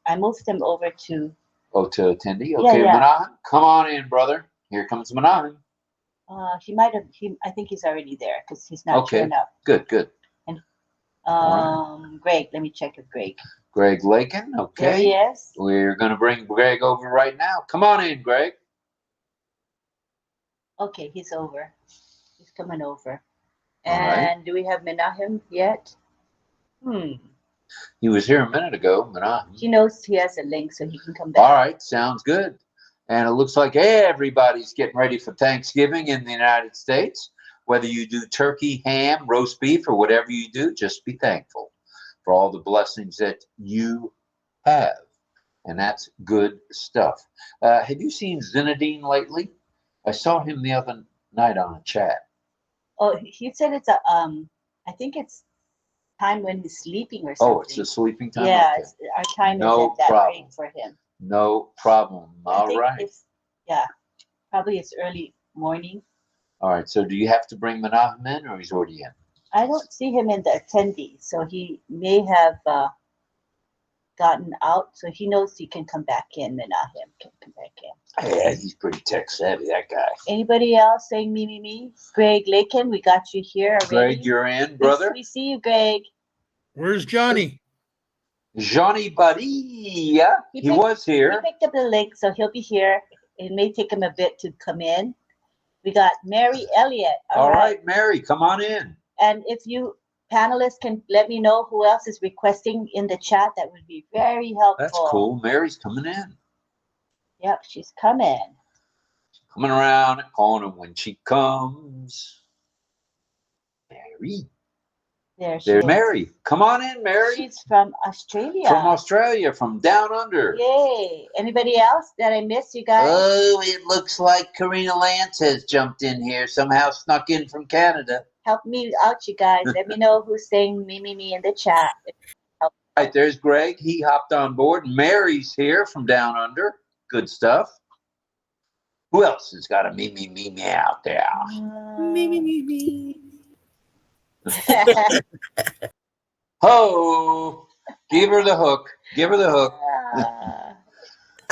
I moved him over to. Oh, to attendee. Yeah, Okay, yeah. Menahem, come on in, brother. Here comes Menahem. He might have. I think he's already there because he's not Okay. showing up. Good. Greg, let me check with Greg. Greg Lakin. Okay. There he is. We're gonna bring Greg over right now. Come on in, Greg. Okay, he's over. He's coming over. All And right. do we have Menahem yet? He was here a minute ago, Menahem. He knows he has a link, so he can come back. All right, sounds good. And it looks like everybody's getting ready for Thanksgiving in the United States. Whether you do turkey, ham, roast beef, or whatever you do, just be thankful for all the blessings that you have. And that's good stuff. Have you seen Zinedine lately? I saw him the other night on a chat. Oh, he said it's a I think it's time when he's sleeping or something. Oh, it's a sleeping time? Yeah, Okay. our time No isn't that problem. great for him. No problem. I All think right. probably it's early morning. All right. So do you have to bring Menahem in, or he's already in? I don't see him in the attendee, so he may have gotten out. So he knows he can come back in. Menahem can come back in. Yeah, he's pretty tech savvy, that guy. Anybody else saying me? Greg Lakin, we got you here already. Greg, you're in, brother. We see you, Greg. Where's Johnny? Johnny Buddy, yeah, he was here. He picked up the link, so he'll be here. It may take him a bit to come in. We got Mary Elliott. All right, Mary, come on in. And if you panelists can let me know who else is requesting in the chat, that would be very helpful. That's cool. Mary's coming in. Yep, she's coming. Coming around the corner when she comes. Mary. There's Mary. Come on in, Mary. She's from Australia. From Australia, from down under. Yay. Anybody else that I missed, you guys? Oh, it looks like Karina Lance has jumped in here, somehow snuck in from Canada. Help me out, you guys. Let me know who's saying me in the chat. All right, there's Greg. He hopped on board. Mary's here from down under. Good stuff. Who else has got a me out there? Me. Ho! Give her the hook. Give her the hook.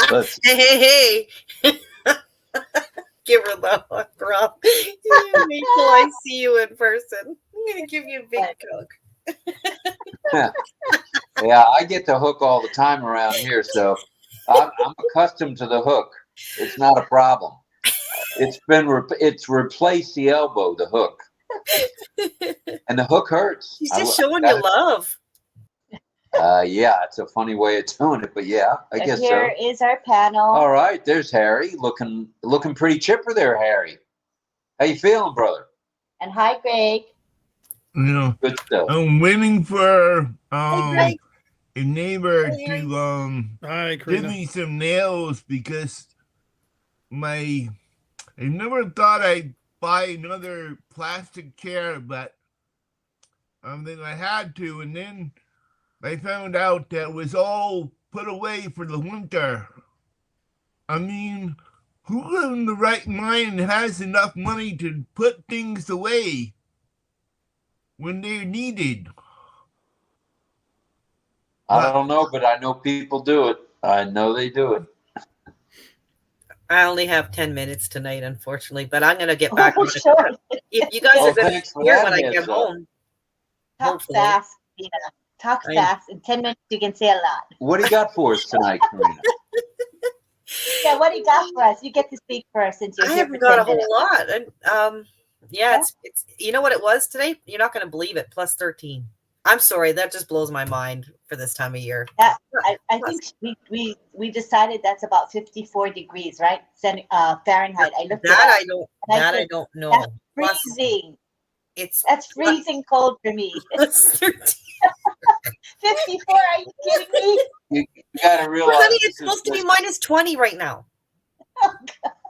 Let's Hey. Give her the hook, Rob. Wait till I see you in person. I'm going to give you a big hook. Yeah, I get the hook all the time around here, so I'm accustomed to the hook. It's not a problem. It's replaced the elbow, the hook, and the hook hurts. He's just showing you love. Yeah, it's a funny way of doing it, but yeah, I guess so. Here is our panel. All right, there's Harry, looking pretty chipper there, Harry. How you feeling, brother? And hi, Greg. You know, Good stuff. I'm waiting for Greg. a neighbor Hey, Harry. to Hi, give Karina. me some nails because I never thought I'd buy another plastic chair, but then I had to, and then I found out that it was all put away for the winter. I mean, who in the right mind has enough money to put things away when they're needed? I don't know, but I know people do it. I know they do it. I only have 10 minutes tonight, unfortunately, but I'm going to get back on it. Sure. If you guys are going thanks to for hear that when I get heads up. home. Talk Hopefully. fast, Tina. Talk I- fast. In 10 minutes, you can say a lot. What do you got for us tonight, Karina? Yeah, what do you got for us? You get to speak first since you're I here haven't for got 10 a whole minutes. lot. And yeah, it's you know what it was today? You're not going to believe it. Plus 13. I'm sorry, that just blows my mind for this time of year. I think we decided that's about 54 degrees, right? Fahrenheit. I looked That it up. I don't know. That's Plus, freezing. it's That's freezing cold for me. plus 13. 54? Are you kidding me? You got to realize Honey, this it's supposed to is be minus 20 right now.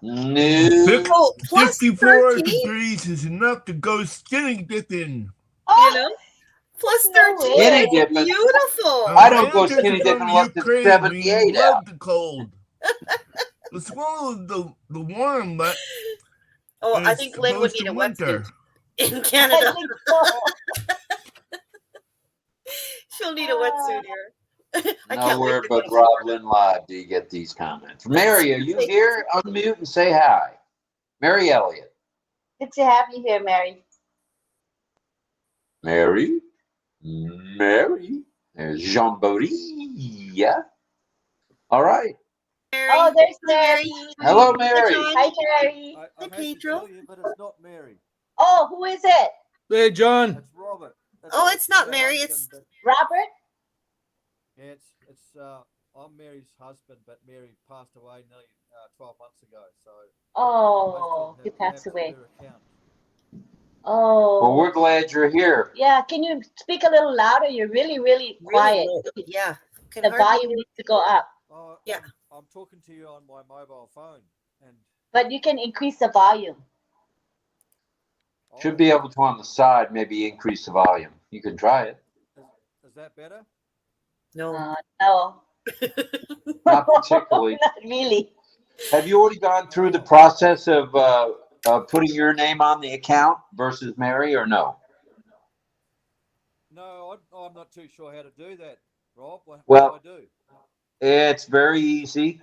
no. Oh, plus 54 13, degrees is enough to go skinny dipping. Oh, you know? Plus No 13. way. Skinny It's dipping. beautiful. I don't go Ancestors skinny dipping from unless it's Ukraine, 78 we love out. the cold. It's one of the warm, but Oh, I it's think Lynn would close need to a winter. wetsuit in I Canada. think so. She'll need a wetsuit here. I can't wait Nowhere to go but to Florida. RobLynnLive do you get these comments. Mary, are you here? Unmute and say hi. Mary Elliott. Good to have you here, Mary. Mary. Mary. There's Jean Bodie. Yeah. All right. Mary. Oh, there's Hi, Mary. Hello, Hi, Mary. John. Hi, Mary. I Hi, hate to Pedro. tell you, but it's not Mary. Oh, who is it? Hey, John. It's Robert. Oh, it's not her Mary, husband, it's- but- Robert? Yeah, I'm Mary's husband, but Mary passed away nearly 12 months ago. So Oh, I he still have passed away. her account. Oh. Well, we're glad you're here. Yeah, can you speak a little louder? You're really, really quiet. Really low. Yeah. Can The hardly volume hear- needs to go up. Oh, Yeah. I'm talking to you on my mobile phone, and But you can increase the volume. Should be able to on the side maybe increase the volume. You can try it. Is that better? No. No. Not particularly. Not really. Have you already gone through the process of putting your name on the account versus Mary, or no? No, I'm not too sure how to do that, Rob. What Well, do I do? It's very easy.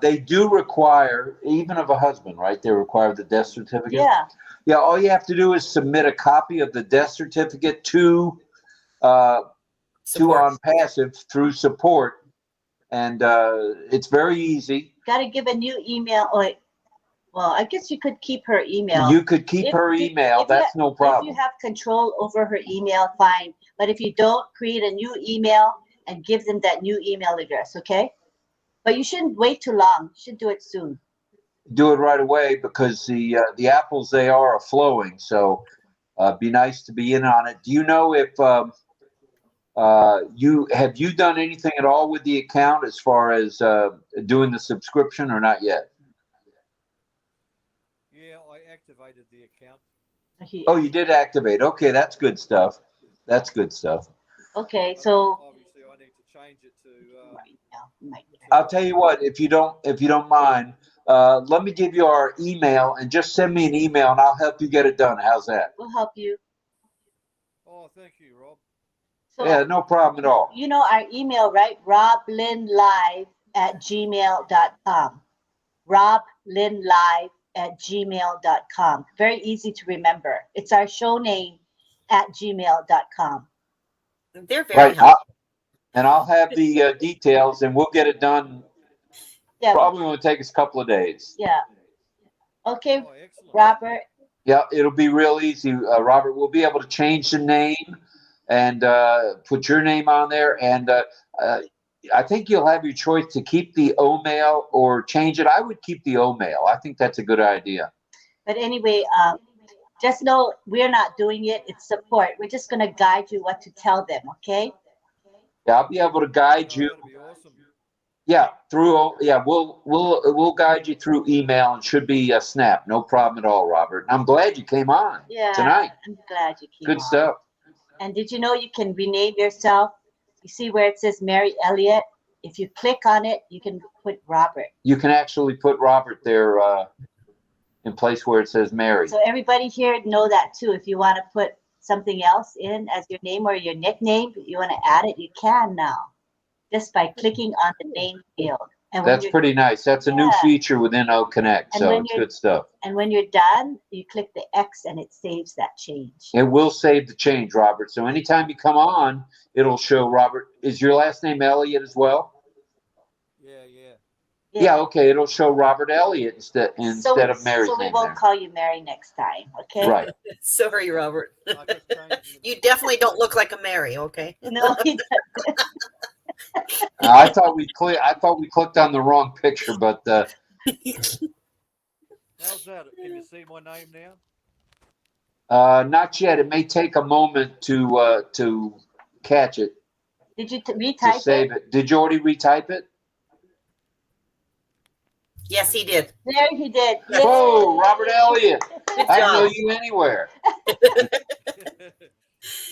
They do require, even of a husband, right? They require the death certificate. Yeah. Yeah, all you have to do is submit a copy of the death certificate to Support. ONPASSIVE through support, and it's very easy. Got to give a new email. Oh, well, I guess you could keep her email. You could keep her email. That's no If problem. you have control over her email, fine. But if you don't, create a new email and give them that new email address, okay? But you shouldn't wait too long. You should do it soon. Do it right away because the apples they are flowing. So be nice to be in on it. Do you know if you done anything at all with the account as far as doing the subscription or not yet? Yeah, I activated the account. Oh, you did activate. Okay, that's good stuff. That's good stuff. Okay, But so obviously I need to change it to. I'll tell you what, if you don't mind, let me give you our email and just send me an email and I'll help you get it done. How's that? we'll help you. Oh, thank you, Rob. So, Yeah, no problem at all. you know our email, right? RobLynnLive@gmail.com. RobLynnLive@gmail.com. Very easy to remember. It's our show name @gmail.com. They're very Right. helpful. And I'll have the details and we'll get it done. Yeah. Probably going to take us a couple of days. Yeah. Okay, Oh, excellent. Robert. Yeah, it'll be real easy, Robert. We'll be able to change the name and put your name on there. And I think you'll have your choice to keep the O-mail or change it. I would keep the O-mail. I think that's a good idea. But anyway, just know we're not doing it. It's support. We're just going to guide you what to tell them, okay? Yeah, I'll be able to guide you. That'll be awesome. Yeah, we'll guide you through email and should be a snap. No problem at all, Robert. I'm glad you came on tonight. I'm glad you came Good on. stuff. And did you know you can rename yourself? You see where it says Mary Elliott? If you click on it, you can put Robert. You can actually put Robert there in place where it says Mary. So everybody here know that too. If you want to put something else in as your name or your nickname, you want to add it, you can now. Just by clicking on the name field. And when That's you're, pretty nice. That's a new Yeah. feature within OConnect, And so when it's you're- good stuff. and when you're done, you click the X and it saves that change. It will save the change, Robert. So anytime you come on, it'll show Robert. Is your last name Elliott as well? Yeah. Yeah, okay. It'll show Robert Elliott instead of Mary's So we name won't there. call you Mary next time, okay? Right. Sorry, Robert. I just changed it. You definitely don't look like a Mary, okay? No, he I thought we clicked on the wrong picture, but How's that? Can you see my name now? not yet. It may take a moment to catch it, did you to retype save it. Did you already retype it? Yes, he did. There he did. Yay. Oh, Robert Elliott. Good I know job. you anywhere.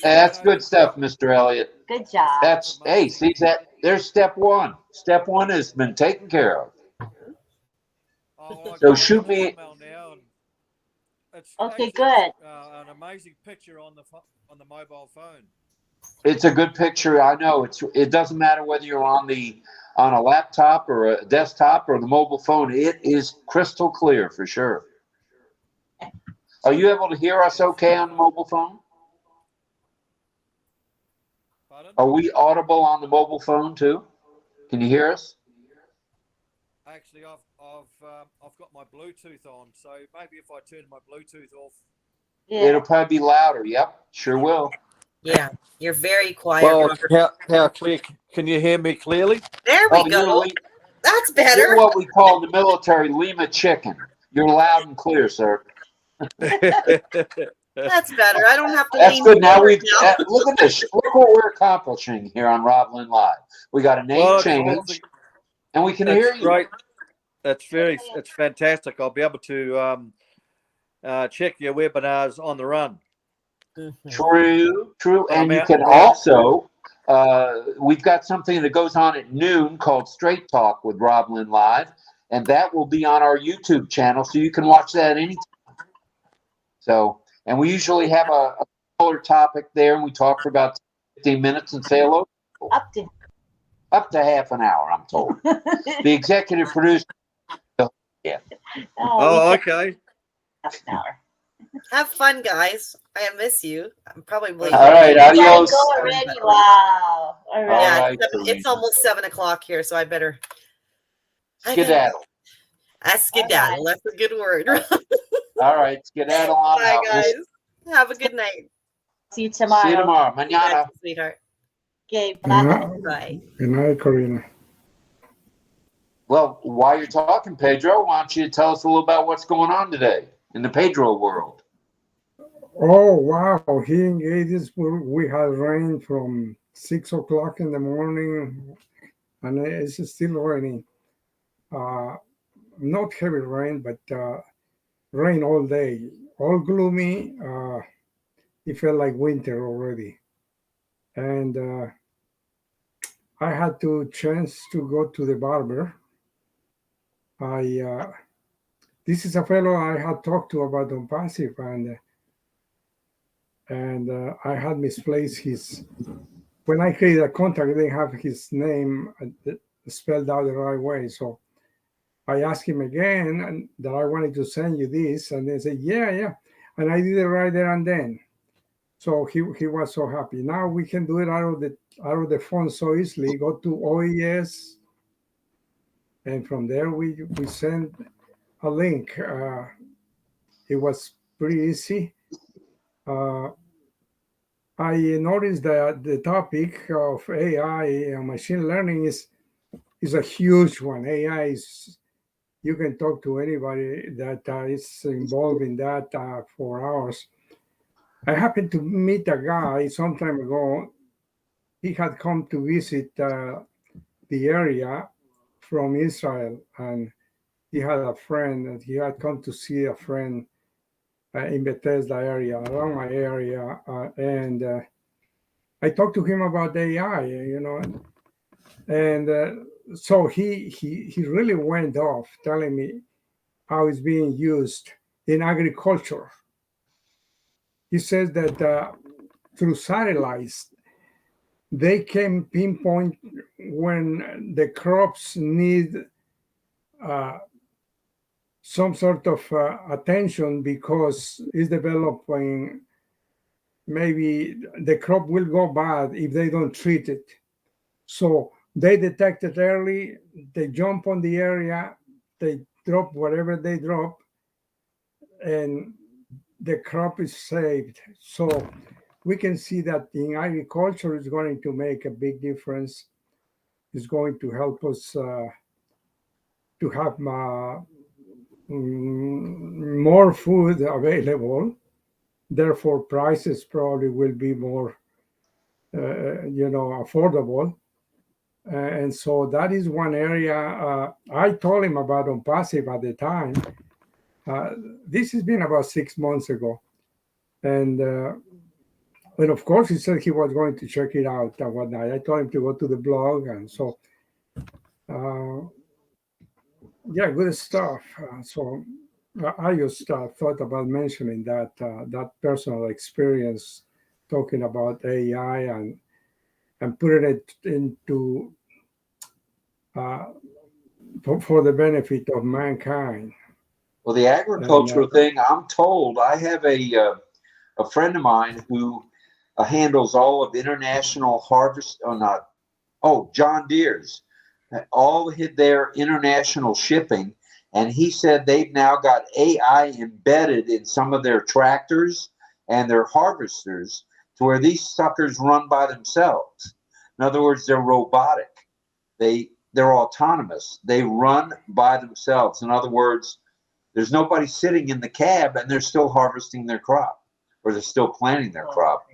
That's good stuff, Mr. Elliott. Good job. Hey, see that? There's step one. Step one has been taken care of. Oh, well, I So got shoot my me- email now, and it's Okay, actually, good. an amazing picture on the mobile phone. It's a good picture. I know it doesn't matter whether you're on a laptop or a desktop or the mobile phone. It is crystal clear for sure. Are you able to hear us okay on the mobile phone? Pardon? Are we audible on the mobile phone too? Can you hear us? Actually, I've got my Bluetooth on, so maybe if I turn my Bluetooth off. Yeah. It'll probably be louder. Yep, sure will. Yeah, you're very quiet. Well, Robert. how clear? Can you hear me clearly? There we Oh, go. That's you're better. what we call in the military Lima chicken. You're loud and clear, sir. That's better. I don't have to That's lean good. Now forward now. look at this. Look what we're accomplishing here on RobLynnLive. We got a name Well, change, and we can that's hear you. great. It's fantastic. I'll be able to check your webinars on the run. Mhm. True. I'm And you out can and about. also, we've got something that goes on at noon called Straight Talk with RobLynnLive, and that will be on our YouTube channel, so you can watch that anytime. So, and we usually have a smaller topic there, and we talk for about 15 minutes and say hello. Up to Up to half an hour, I'm told. The executive producer. Yeah. Oh, okay. Half an hour. Have fun, guys. I miss you. I'm probably All right, You gotta adios. go already. Wow. All right. Yeah, right, it's Teresa. almost 7 o'clock here, so I better. Skedaddle. Skedaddle. That's a good word. All right, skedaddle on Bye, out. guys. Have a good night. See you tomorrow. See you tomorrow. Mañana. Bye, sweetheart. Okay, Good bye. night, Bye. good night, Corina. Well, while you're talking, Pedro, why don't you tell us a little about what's going on today in the Pedro world? Oh, wow. Here in Gatesburg, we had rain from 6 o'clock in the morning, and it's still raining. Not heavy rain, but rain all day. All gloomy. It felt like winter already. And I had to chance to go to the barber. This is a fellow I had talked to about ONPASSIVE, and I had misplaced his. When I created a contact, they have his name spelled out the right way. So I asked him again and that I wanted to send you this, and they said, yeah, and I did it right there and then. So he was so happy. Now we can do it out of the phone so easily. Go to OES, and from there we send a link. It was pretty easy. I noticed that the topic of AI and machine learning is a huge one. AI is, you can talk to anybody that is involved in that for hours. I happened to meet a guy some time ago. He had come to visit the area from Israel, and he had a friend, and he had come to see a friend in Bethesda area, around my area, and I talked to him about AI, and so he really went off telling me how it's being used in agriculture. He says that through satellites, they can pinpoint when the crops need some sort of attention because it's developing. Maybe the crop will go bad if they don't treat it. So they detect it early, they jump on the area, they drop whatever they drop, and the crop is saved. So we can see that in agriculture is going to make a big difference. It's going to help us to have more food available. Therefore, prices probably will be more, affordable. And so that is one area. I told him about ONPASSIVE at the time. This has been about 6 months ago. And of course, he said he was going to check it out and whatnot. I told him to go to the blog. And so, yeah, good stuff. So I just thought about mentioning that personal experience talking about AI and putting it into uh, for the benefit of mankind. Well, the And agricultural thing, I'm told, I have a friend of mine who handles all of international harvest, or not, oh, John Deere's, all their international shipping. And he said they've now got AI embedded in some of their tractors and their harvesters to where these suckers run by themselves. In other words, they're robotic. They're autonomous. They run by themselves. In other words, there's nobody sitting in the cab and they're still harvesting their crop or they're still planting their crop.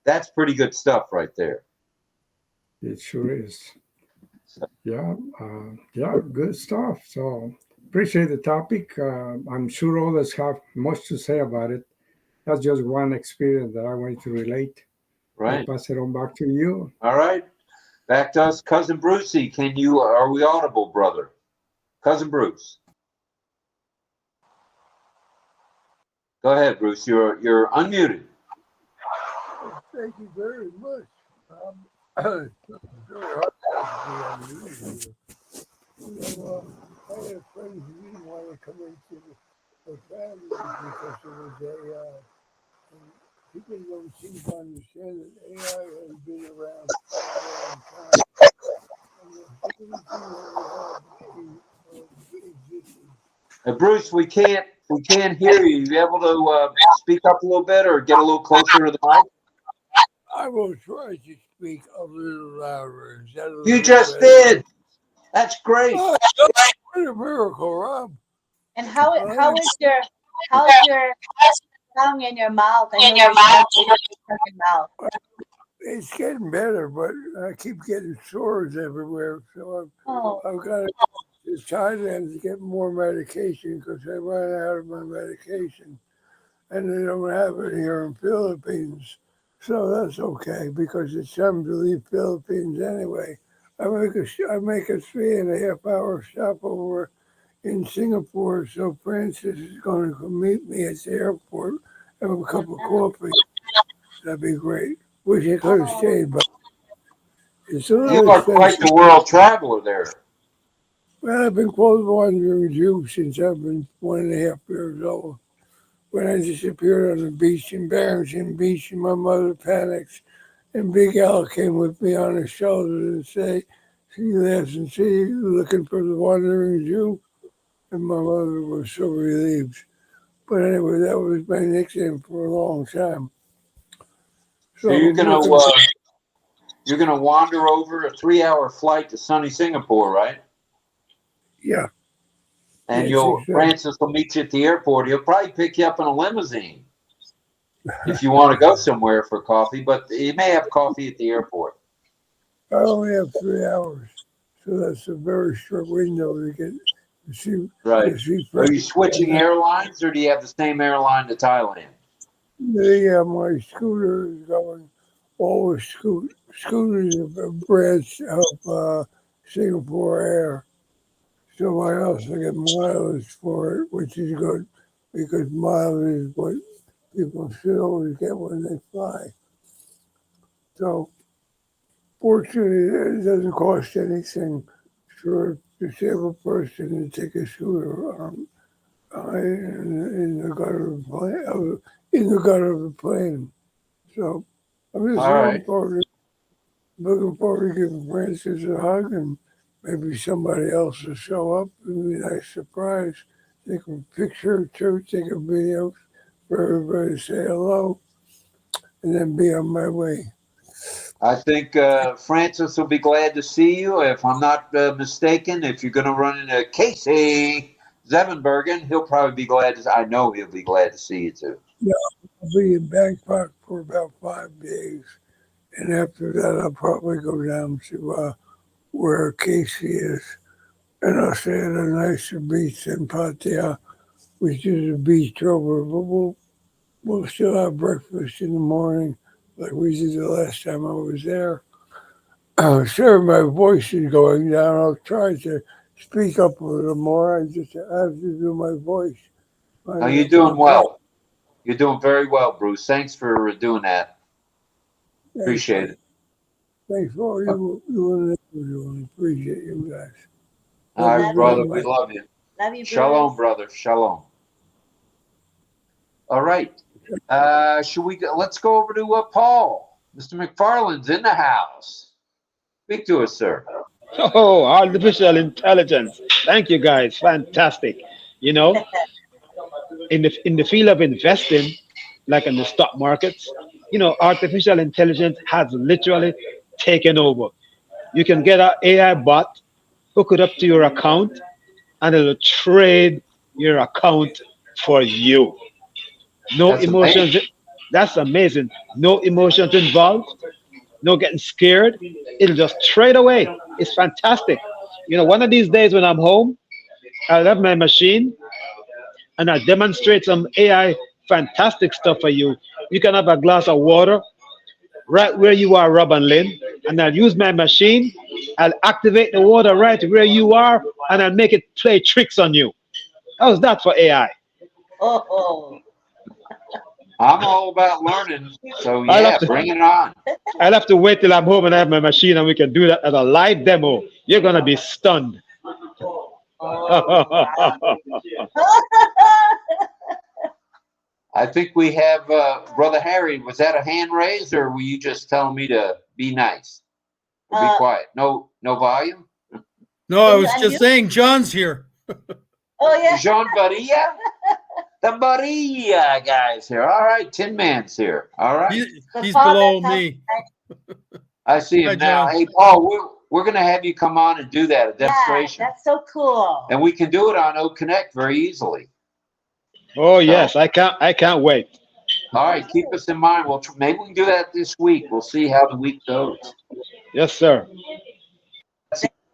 That's pretty good stuff right there. it sure is. Yeah, yeah, good stuff. So appreciate the topic. I'm sure others have much to say about it. That's just one experience that I wanted to relate. I'll Right. pass it on back to you. All right. Back to us. Cousin Brucey, are we audible, brother? Cousin Bruce. Go ahead, Bruce. You're unmuted. Thank you very much. It's very hard to be unusual. I had friends who didn't want to come into the family because it was AI. And people don't seem to understand that AI has been around for a long time. And everything that we have existed. Bruce, we can't hear you. You able to speak up a little bit or get a little closer to the mic? I will try to speak a little louder. Is that a You little just better? did. That's great. Oh, what a miracle, Rob. And how's your tongue in your mouth? I know you're stuck in your mouth. It's getting better, but I keep getting sores everywhere. So I've got to to Thailand to get more medication because I ran out of my medication, and they don't have it here in Philippines. So that's okay because it's time to leave Philippines anyway. I make a 3.5 hour stopover in Singapore, so Francis is going to come meet me at the airport, have a cup of coffee. That'd be great. Wish I could have stayed, but it's a You little are quite expensive. the world traveler there. Well, I've been called wandering Jew since I've been 1.5 years old. When I disappeared on the beach in Barrington Beach, and my mother panics, and Big Al came with me on his shoulder and say, "She laughs and see you looking for the wandering Jew," and my mother was so relieved. But anyway, that was my nickname for a long time. So I'm you're gonna wander over a 3-hour flight to sunny Singapore, right? yeah. And Yes, Francis will meet you at the airport. He'll probably pick you up in a limousine if you want to go somewhere for coffee, but he may have coffee at the airport. I only have 3 hours, so that's a very short window to get to see. Right. To see Are you switching airlines or do you have the same airline to Thailand? My scooter is going always scooters are a branch of Singapore Air. So I also get mileage for it, which is good because mileage is what people should always get when they fly. So fortunately, it doesn't cost anything for a disabled person to take a scooter in the gutter of the plane. In the gutter of the plane. So I'm just looking forward to giving Francis a hug, and maybe somebody else will show up. It would be a nice surprise. Take a picture or two, take a video for everybody to say hello, and then be on my way. I think Francis will be glad to see you. If I'm not mistaken, if you're going to run into Casey Zevenbergen, he'll probably be glad to. I know he'll be glad to see you too. Yeah, I'll be in Bangkok for about 5 days, and after that, I'll probably go down to where Casey is, and I'll stay at a nicer beach in Pattaya, which is a beach over. But we'll still have breakfast in the morning, like we did the last time I was there. Sure, my voice is going down. I'll try to speak up a little more. I just have to do my voice. You're doing well. You're doing very well, Bruce. Thanks for doing that. Appreciate it. Thanks for all you doing. Appreciate you guys. All Love right, you. brother. We love you. Love you, Shalom, Bruce. brother. Shalom. All right. Should we go? Let's go over to Paul. Mr. McFarland's in the house. Speak to us, sir. Oh, artificial intelligence. Thank you guys. Fantastic. You know, in the field of investing, like in the stock markets, artificial intelligence has literally taken over. You can get an AI bot, hook it up to your account, and it'll trade your account for you. No That's amazing. emotions. That's amazing. No emotions involved. No getting scared. It'll just trade away. It's fantastic. One of these days when I'm home, I'll have my machine and I'll demonstrate some AI fantastic stuff for you. You can have a glass of water right where you are, Rob and Lynn, and I'll use my machine. I'll activate the water right where you are, and I'll make it play tricks on you. How's that for AI? Oh. I'm all about learning, so I'll yeah, have to- bring it on. I'll have to wait till I'm home and I have my machine, and we can do that as a live demo. You're gonna be stunned. I think we have Brother Harry. Was that a hand raised, or were you just telling me to be nice? Or be quiet. No volume. No, I was just saying John's here. Oh yeah. Jean Barilla, the Barilla guys here. All right, Tin Man's here. All right, He's below me. I see him Hi, now. John. Hey, Paul, we're going to have you come on and do that, a demonstration. Yeah, that's so cool. And we can do it on OConnect very easily. Oh yes, I can't wait. All right, keep us in mind. Maybe we can do that this week. We'll see how the week goes. Yes, sir.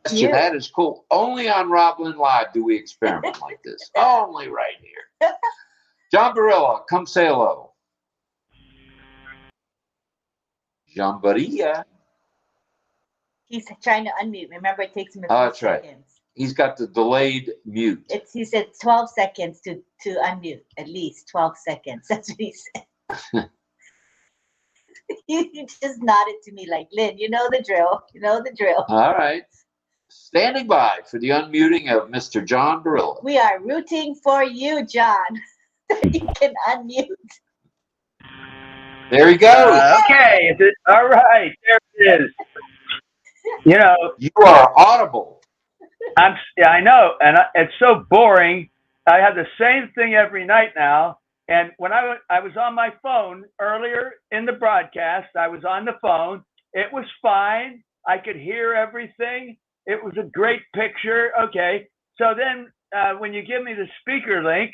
That is cool. Only on RobLynnLive do we experiment like this. Only right here. John Barilla, come say hello. John Barilla. He's trying to unmute. Remember, it takes him a few That's right. seconds. He's got the delayed mute. He said 12 seconds to unmute. At least 12 seconds. That's what he said. You just nodded to me like, Lynn, you know the drill. You know the drill. All right. Standing by for the unmuting of Mr. John Barilla. We are rooting for you, John. You can unmute. There he goes. Okay. All right. There it is. You are audible. I know, and it's so boring. I have the same thing every night now. And when I was on my phone earlier in the broadcast, I was on the phone. It was fine. I could hear everything. It was a great picture. Okay. So then when you give me the speaker link,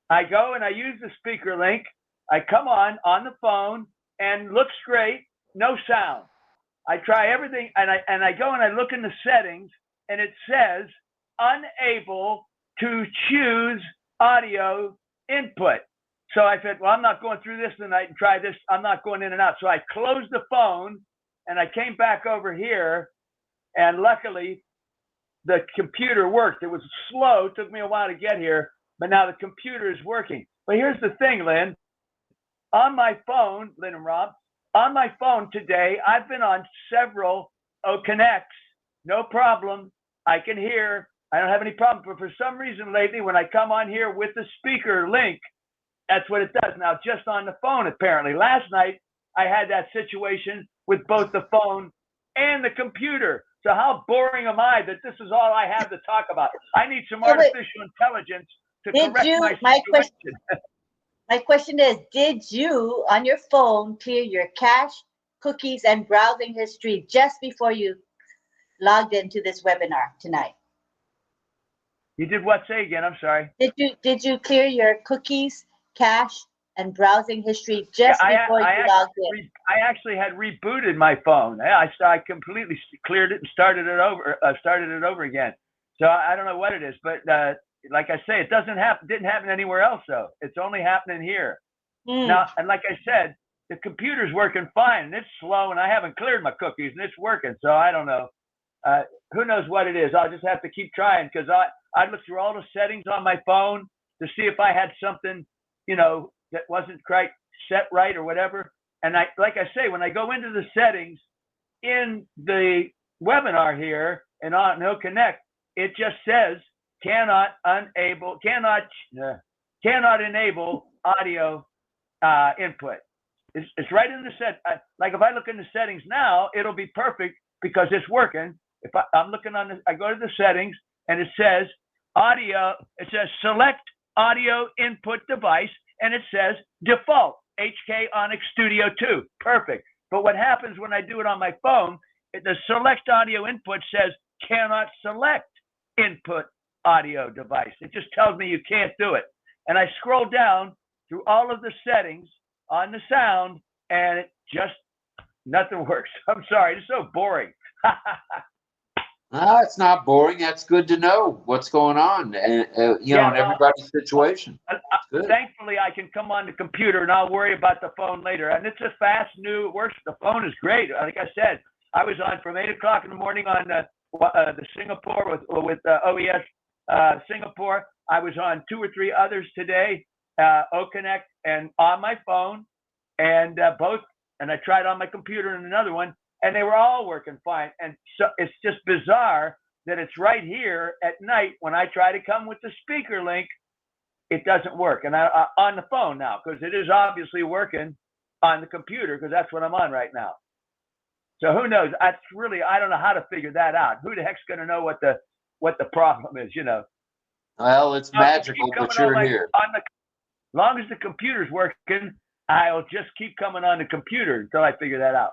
I go and I use the speaker link. I come on the phone and looks great. No sound. I try everything and I go and I look in the settings and it says unable to choose audio input. So I said, well, I'm not going through this tonight and try this. I'm not going in and out. So I closed the phone and I came back over here and luckily the computer worked. It was slow. It took me a while to get here, but now the computer is working. But here's the thing, Lynn. On my phone, Lynn and Rob, on my phone today, I've been on several OConnects. No problem. I can hear. I don't have any problem. But for some reason lately, when I come on here with the speaker link, that's what it does. Now, just on the phone, apparently. Last night, I had that situation with both the phone and the computer. So how boring am I that this is all I have to talk about? I need some artificial intelligence to correct my situation. My question is, did you, on your phone, clear your cache, cookies, and browsing history just before you logged into this webinar tonight? You did what? Say again. I'm sorry. Did you clear your cookies, cache, and browsing history just before you logged in? I actually had rebooted my phone. I completely cleared it and started it over again. So I don't know what it is, but like I say, it didn't happen anywhere else though. It's only happening here. Now, and like I said, the computer's working fine and it's slow and I haven't cleared my cookies and it's working. So I don't know. Who knows what it is? I'll just have to keep trying because I looked through all the settings on my phone to see if I had something, that wasn't quite set right or whatever. And like I say, when I go into the settings in the webinar here and on OConnect, it just says cannot enable audio input. It's right in the set. Like if I look in the settings now, it'll be perfect because it's working. If I'm looking I go to the settings and it says audio. It says select audio input device, and it says default HK Onyx Studio 2. Perfect. But what happens when I do it on my phone? The select audio input says cannot select input audio device. It just tells me you can't do it. And I scroll down through all of the settings on the sound, and it just nothing works. I'm sorry, it's so boring. It's not boring. That's good to know what's going on, and in everybody's situation. Thankfully, I can come on the computer, and I'll worry about the phone later. And it's a fast, new. It works. The phone is great. Like I said, I was on from 8 o'clock in the morning on the Singapore with OES Singapore. I was on 2 or 3 others today, OConnect, and on my phone, and both. And I tried on my computer and another one, and they were all working fine. And so it's just bizarre that it's right here at night when I try to come with the speaker link, it doesn't work. And I on the phone now, because it is obviously working on the computer, because that's what I'm on right now. So who knows? I don't know how to figure that out. Who the heck's going to know what the problem is? Well, it's magical that you're here. As long as the computer's working, I'll just keep coming on the computer until I figure that out.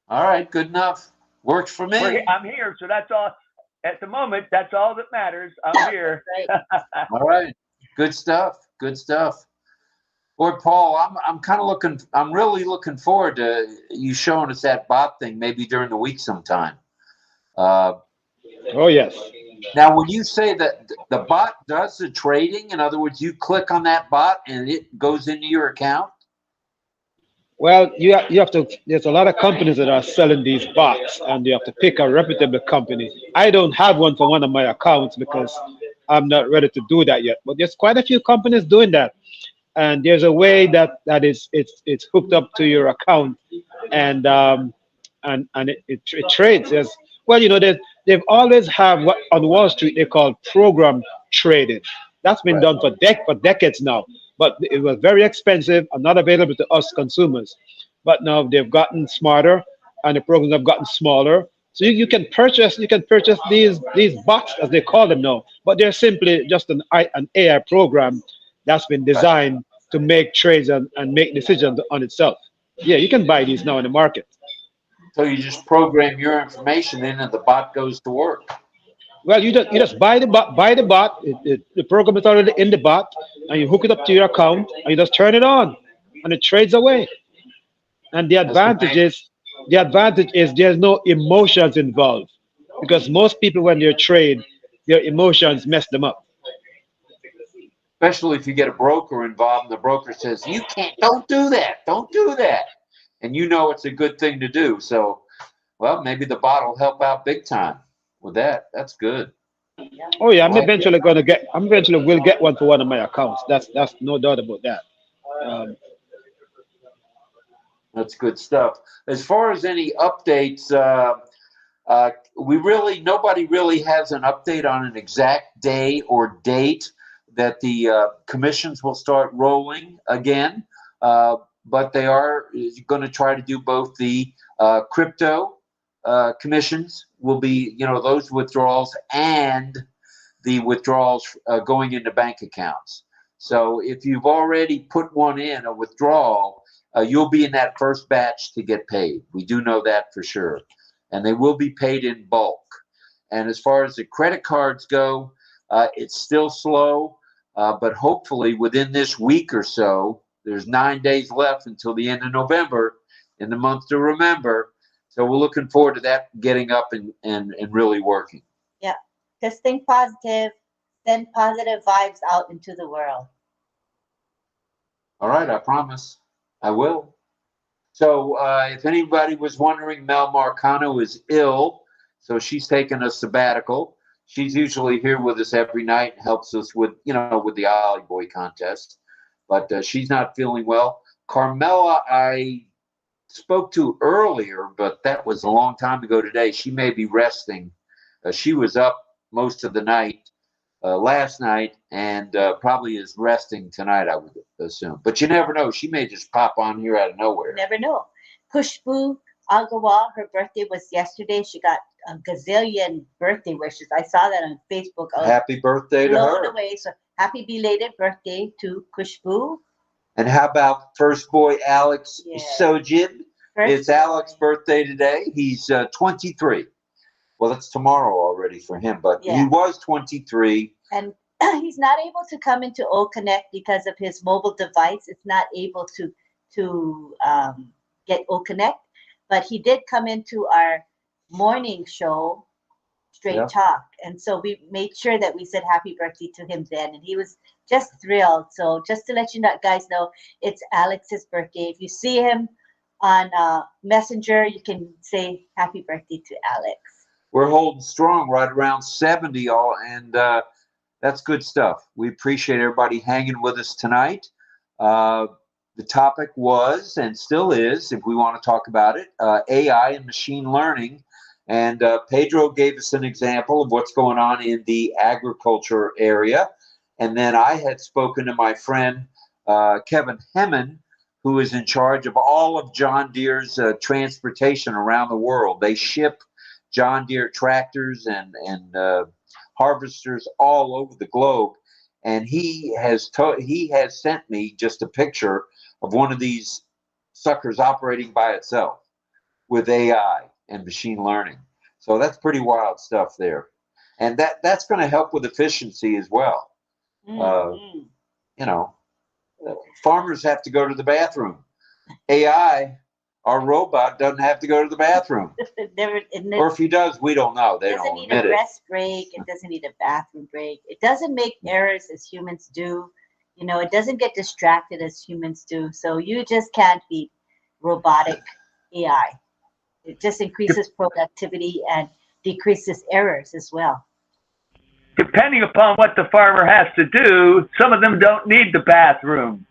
All right, good enough. Works for me. I'm here, so that's all. At the moment, that's all that matters. I'm here. All right, good stuff. Good stuff. Boy, Paul, I'm really looking forward to you showing us that bot thing maybe during the week sometime. Oh yes. Now, when you say that the bot does the trading, in other words, you click on that bot and it goes into your account? Well, you have to, there's a lot of companies that are selling these bots, and you have to pick a reputable company. I don't have one for one of my accounts because I'm not ready to do that yet, but there's quite a few companies doing that. And there's a way that it's hooked up to your account, and it trades. They've always have what on Wall Street they call program trading. That's been done for decades now, but it was very expensive and not available to us consumers. But now they've gotten smarter, and the programs have gotten smaller. So you can purchase these bots, as they call them now, but they're simply just an AI program that's been designed to make trades and make decisions on itself. Yeah, you can buy these now in the market. So you just program your information in, and the bot goes to work. Well, you just buy the bot. The program is already in the bot, and you hook it up to your account, and you just turn it on, and it trades away. And the advantage is there's no emotions involved, because most people when they trade, their emotions mess them up. Especially if you get a broker involved, and the broker says, don't do that. And you know it's a good thing to do. So, well, maybe the bot will help out big time with that. That's good. Oh yeah, I'm eventually will get one for one of my accounts. That's no doubt about that. That's good stuff. As far as any updates, nobody really has an update on an exact day or date that the commissions will start rolling again. But they are going to try to do both the crypto commissions will be, those withdrawals, and the withdrawals going into bank accounts. So if you've already put one in, a withdrawal, you'll be in that first batch to get paid. We do know that for sure. And they will be paid in bulk. And as far as the credit cards go, it's still slow, but hopefully within this week or so, there's 9 days left until the end of November, in the month to remember. So we're looking forward to that getting up and really working. Yeah. Just think positive, send positive vibes out into the world. All right, I promise. I will. So if anybody was wondering, Mel Marcano is ill, so she's taking a sabbatical. She's usually here with us every night, helps us with the Ollie Boy contest. But she's not feeling well. Carmela, I spoke to earlier, but that was a long time ago today. She may be resting. She was up most of the night last night and probably is resting tonight, I would assume. But you never know. She may just pop on here out of nowhere. Never know. Kushbu Algawal, her birthday was yesterday. She got a gazillion birthday wishes. I saw that on Facebook. Happy birthday to blown her. away. So happy belated birthday to Kushbu. And how about first boy Alex Sojid? It's boy. Alex's birthday today. He's 23. Well, it's tomorrow already for him, but he was 23. And he's not able to come into OConnect because of his mobile device. It's not able to get OConnect. But he did come into our morning show, Straight Talk. And so we made sure that we said happy birthday to him then. And he was just thrilled. So just to let you guys know, it's Alex's birthday. If you see him on Messenger, you can say happy birthday to Alex. We're holding strong right around 70, y'all, and that's good stuff. We appreciate everybody hanging with us tonight. The topic was, and still is, if we want to talk about it, AI and machine learning. And Pedro gave us an example of what's going on in the agriculture area. And then I had spoken to my friend, Kevin Hemmen, who is in charge of all of John Deere's transportation around the world. They ship John Deere tractors and harvesters all over the globe. And he has sent me just a picture of one of these suckers operating by itself with AI and machine learning. So that's pretty wild stuff there. And that's going to help with efficiency as well. Mm-hmm. You know, farmers have to go to the bathroom. AI, our robot, doesn't have to go to the bathroom. Or if he does, we don't know. They don't admit it. It doesn't need a rest break. It doesn't need a bathroom break. It doesn't make errors as humans do. You know, it doesn't get distracted as humans do. So you just can't beat robotic AI. It just increases productivity and decreases errors as well. Depending upon what the farmer has to do, some of them don't need the bathroom.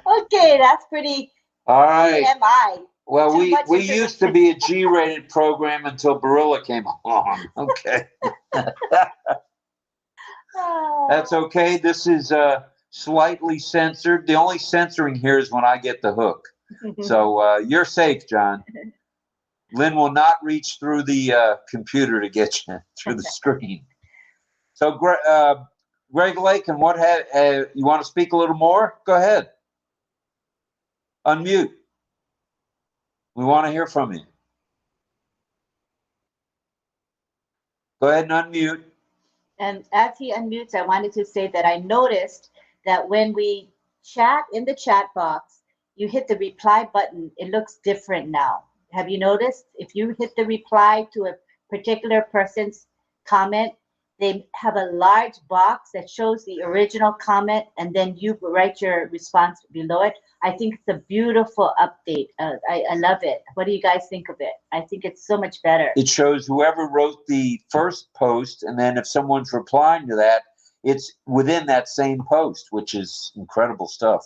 Okay, that's pretty. All right. TMI. Well, we used to be a G-rated program until Barilla came along. Okay. That's okay. This is slightly censored. The only censoring here is when I get the hook. So you're safe, John. Lynn will not reach through the computer to get you through the screen. So, Greg Lake, and what you want to speak a little more? Go ahead. Unmute. We want to hear from you. Go ahead and unmute. And as he unmutes, I wanted to say that I noticed that when we chat in the chat box, you hit the reply button, it looks different now. Have you noticed? If you hit the reply to a particular person's comment, they have a large box that shows the original comment, and then you write your response below it. I think it's a beautiful update. I love it. What do you guys think of it? I think it's so much better. It shows whoever wrote the first post, and then if someone's replying to that, it's within that same post, which is incredible stuff.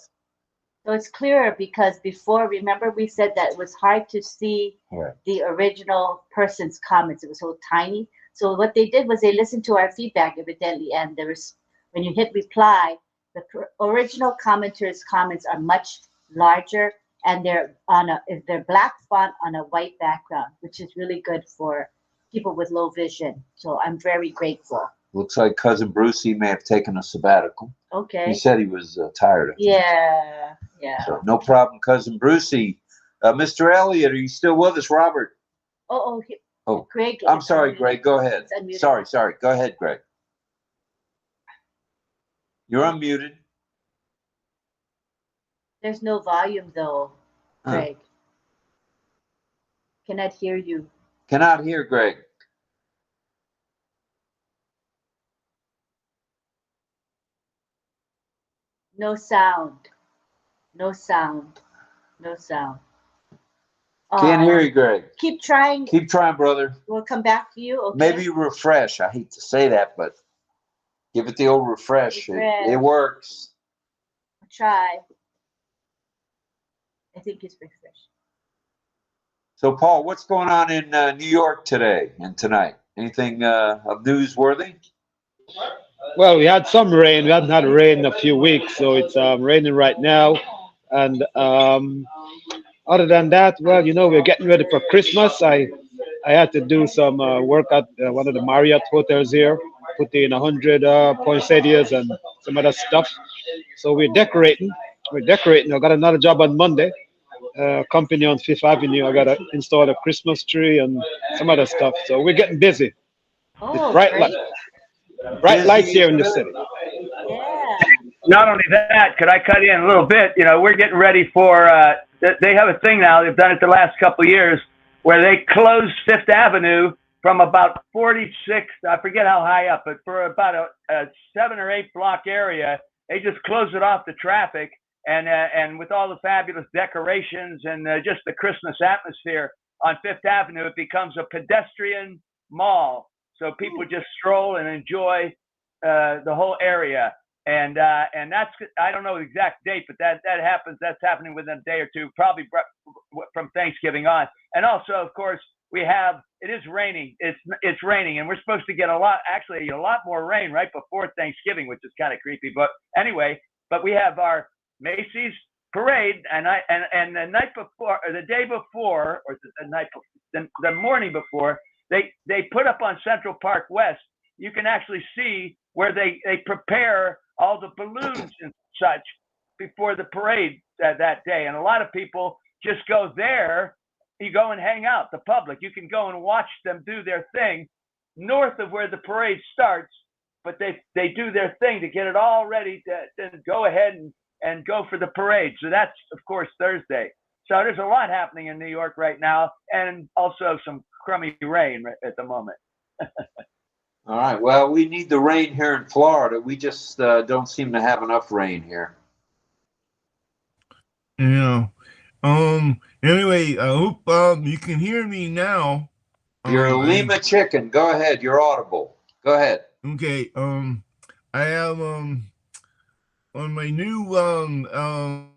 So it's clearer because before, remember we said that it was hard to see the original person's comments. It was so tiny. So what they did was they listened to our feedback evidently, and there was, when you hit reply, the original commenter's comments are much larger, and they're black font on a white background, which is really good for people with low vision. So I'm very grateful. Looks like Cousin Brucey may have taken a sabbatical. Okay. He said he was tired of it. Yeah. So no problem, Cousin Brucey. Mr. Elliott, are you still with us, Robert? Oh, Greg. I'm sorry, Greg. Go ahead. Sorry. Go ahead, Greg. You're unmuted. There's no volume, though, Greg. Cannot hear you. Cannot hear Greg. No sound. Can't hear you, Greg. Keep trying. Keep trying, brother. We'll come back to you. Okay. Maybe refresh. I hate to say that, but give it the old refresh. It works. try. I think it's refreshing. So, Paul, what's going on in New York today and tonight? Anything of newsworthy? Well, we had some rain. We hadn't had rain in a few weeks, so it's raining right now. And other than that, well, we're getting ready for Christmas. I had to do some work at one of the Marriott hotels here, put in 100 poinsettias and some other stuff. So we're decorating. I got another job on Monday. Company on Fifth Avenue. I got to install a Christmas tree and some other stuff. So we're getting busy. Oh, Bright great. lights here in the city. Yeah. Not only that, could I cut in a little bit? We're getting ready for, they have a thing now, they've done it the last couple of years, where they closed Fifth Avenue from about 46, I forget how high up, but for about a 7 or 8 block area, they just closed it off to traffic. And with all the fabulous decorations and just the Christmas atmosphere on Fifth Avenue, it becomes a pedestrian mall. So people just stroll and enjoy the whole area. And that's, I don't know the exact date, but that happens. That's happening within a day or two, probably from Thanksgiving on. And also, of course, it is raining. It's raining, and we're supposed to get a lot more rain right before Thanksgiving, which is kind of creepy. But anyway, we have our Macy's parade, and the night before, or the day before, or the morning before, they put up on Central Park West. You can actually see where they prepare all the balloons and such before the parade that day, and a lot of people just go there. You go and hang out. The public, you can go and watch them do their thing north of where the parade starts, but they do their thing to get it all ready to go ahead and go for the parade. So that's, of course, Thursday. So there's a lot happening in New York right now, and also some crummy rain at the moment. All right. Well, we need the rain here in Florida. We just don't seem to have enough rain here. Yeah. Anyway, I hope you can hear me now. You're a Lima chicken. Go ahead. You're audible. Go ahead. Okay. I have on my new a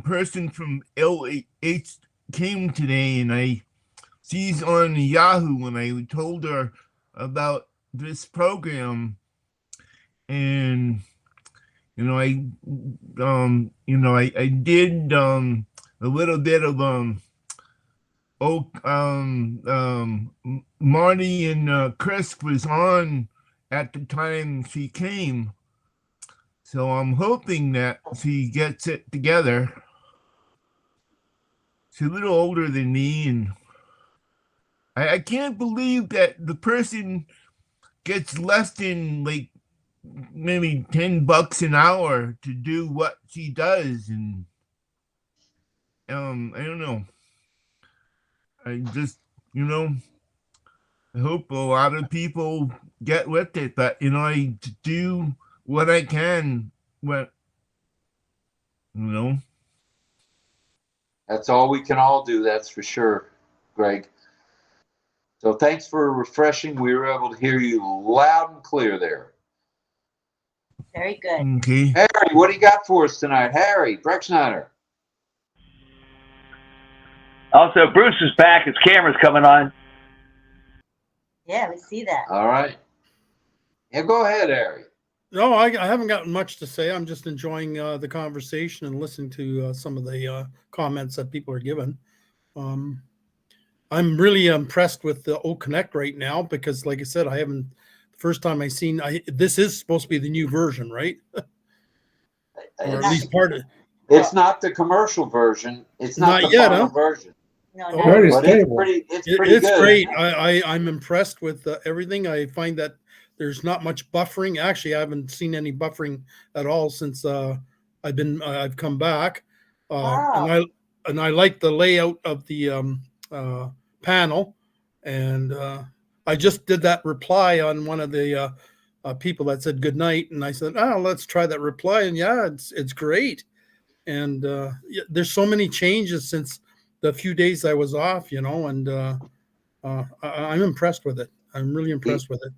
person from LH came today, and she's on Yahoo, and I told her about this program, and I did a little bit of Marty and Chris was on at the time she came, so I'm hoping that she gets it together. She's a little older than me, and I can't believe that the person gets less than like maybe $10 an hour to do what she does, and I don't know. I just, I hope a lot of people get with it, but I do what I can. That's all we can all do. That's for sure, Greg. So thanks for refreshing. We were able to hear you loud and clear there. Very good. Okay. Harry, what do you got for us tonight? Harry Brexneider. Also, Bruce is back. His camera's coming on. Yeah, we see that. All right. Yeah, go ahead, Harry. No, I haven't gotten much to say. I'm just enjoying the conversation and listening to some of the comments that people are giving. I'm really impressed with the OConnect right now because, like I said, I haven't. The first time I seen this is supposed to be the new version, right? Or at least part of it. It's not the commercial version. It's not the yet, final version. No, Very But stable. it's pretty good. Great. I'm impressed with everything. I find that there's not much buffering. Actually, I haven't seen any buffering at all since I've come back. Wow. And I like the layout of the panel, and I just did that reply on one of the people that said good night, and I said, let's try that reply, and yeah, it's great. And there's so many changes since the few days I was off, and I'm impressed with it. I'm really impressed with it.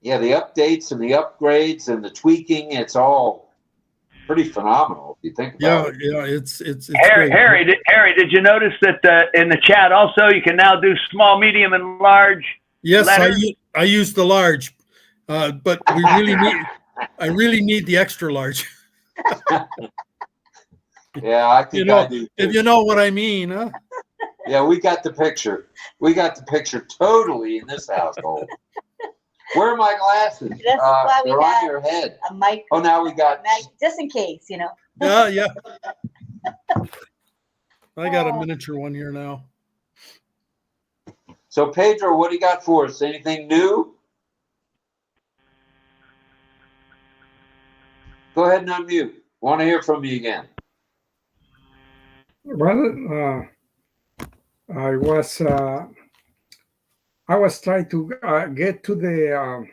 Yeah, the updates and the upgrades and the tweaking, it's all pretty phenomenal if you think about it. Yeah, it's Harry, great. Did you notice that in the chat also you can now do small, medium, and large Yes, letters? I use the large, but I really need the extra large. Yeah, I think I do too. If you know what I mean, huh? Yeah, we got the picture. We got the picture totally in this household. Where are my glasses? That's why we they're got on your head. a mic. Oh, now we got. Just in case, you know. Yeah. I got a miniature one here now. So Pedro, what do you got for us? Anything new? Go ahead and unmute. Want to hear from you again. Well, I was trying to get to the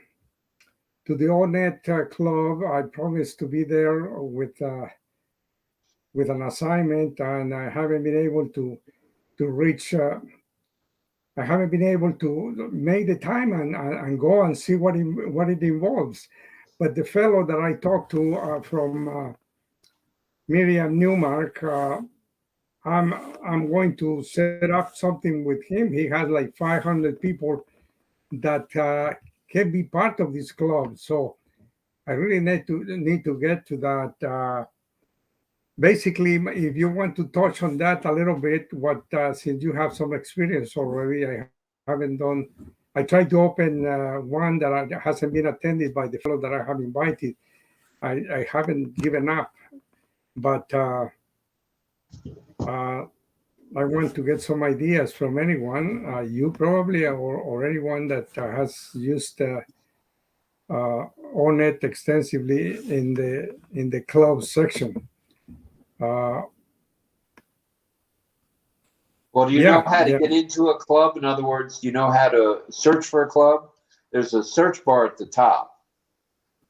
ONET club. I promised to be there with an assignment, and I haven't been able to reach. I haven't been able to make the time and go and see what it involves. But the fellow that I talked to from Miriam Newmark, I'm going to set up something with him. He has like 500 people that can be part of this club. So I really need to get to that. Basically, if you want to touch on that a little bit, since you have some experience already, I haven't done. I tried to open one that hasn't been attended by the fellow that I have invited. I haven't given up, but I want to get some ideas from anyone, you probably, or anyone that has used ONET extensively in the club section. Well, do you know how to get into a club? In other words, do you know how to search for a club? There's a search bar at the top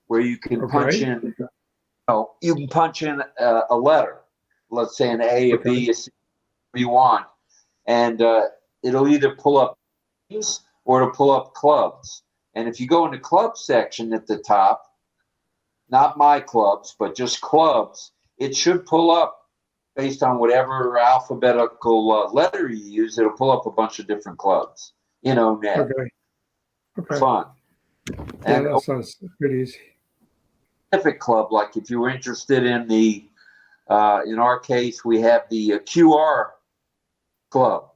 where you can punch in. You can punch in a letter. Let's say an A, a B, a C, whatever you want, and it'll either pull up teams or it'll pull up clubs. And if you go in the club section at the top, not my clubs, but just clubs, it should pull up based on whatever alphabetical letter you use. It'll pull up a bunch of different clubs. Net. Okay. Fun. Yeah, And that sounds pretty easy. Specific club, like if you were interested in the, in our case, we have the QR club.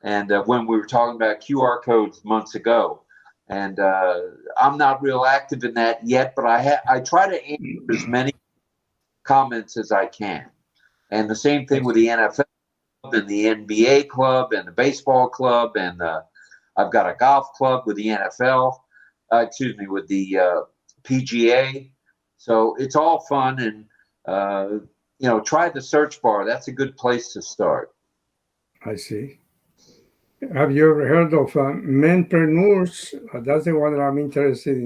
And when we were talking about QR codes months ago, and I'm not real active in that yet, but I try to answer as many comments as I can. And the same thing with the NFL club and the NBA club and the baseball club, and I've got a golf club with the NFL, with the PGA. So it's all fun, and try the search bar. That's a good place to start. I see. Have you ever heard of menpreneurs? That's the one that I'm interested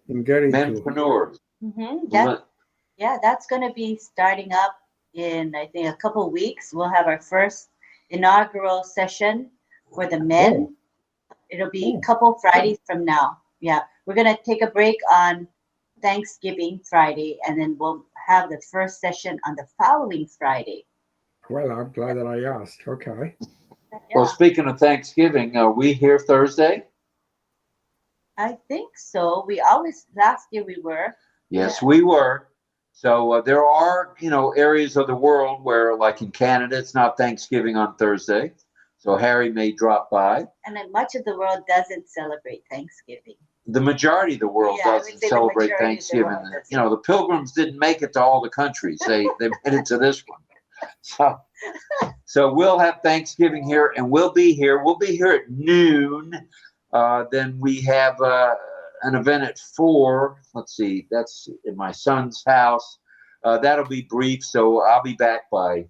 in getting Menpreneurs. Mm-hmm. That's going to be starting up in, I think, a couple of weeks. We'll have our first inaugural session for the men. It'll be a couple Fridays from now. Yeah, we're going to take a break on Thanksgiving Friday, and then we'll have the first session on the following Friday. Well, I'm glad that I asked. Okay. Well, speaking of Thanksgiving, are we here Thursday? I think so. Last year we were. Yes, we were. So there are, areas of the world where, like in Canada, it's not Thanksgiving on Thursday. So Harry may drop by. And then much of the world doesn't celebrate Thanksgiving. The majority of the world doesn't celebrate Thanksgiving. The Pilgrims didn't make it to all the countries. They made it to this one. So we'll have Thanksgiving here, and we'll be here. We'll be here at noon. Then we have an event at 4. Let's see, that's in my son's house. That'll be brief, so we'll be back by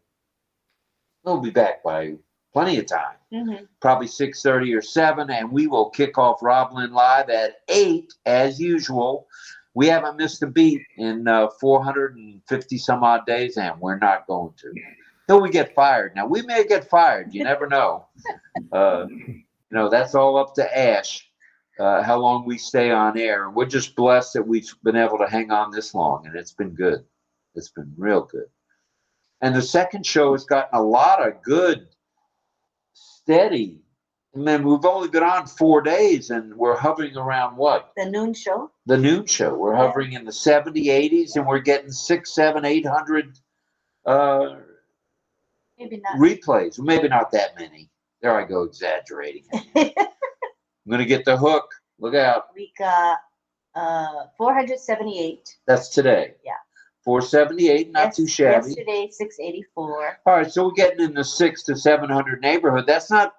plenty of time. Mm-hmm. Probably 6:30 or 7, and we will kick off RobLynnLive at 8 as usual. We haven't missed a beat in 450 some odd days, and we're not going to. Till we get fired. Now, we may get fired. You never know. That's all up to Ash. how long we stay on air. And we're just blessed that we've been able to hang on this long, and it's been good. It's been real good. And the second show has gotten a lot of good, steady. I mean, we've only been on 4 days, and we're hovering around what? The noon show. The noon show. We're hovering in the 70, 80s, and we're getting 600, 700, 800 Maybe not. replays. Maybe not that many. There I go, exaggerating. I'm going to get the hook. Look out. We got 478. That's today. Yeah. 478, not too shabby. Yesterday, 684. All right, so we're getting in the 600 to 700 neighborhood. That's not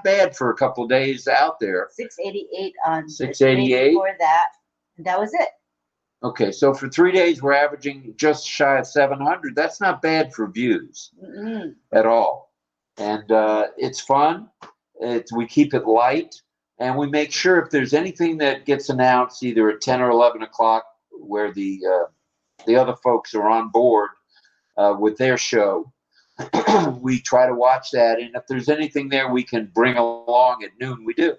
bad for a couple of days out there. 688 on 688. before that. And that was it. Okay, so for 3 days, we're averaging just shy of 700. That's not bad for views at all. And it's fun. We keep it light. And we make sure if there's anything that gets announced, either at 10 or 11 o'clock, where the other folks are on board with their show, we try to watch that. And if there's anything there we can bring along at noon, we do.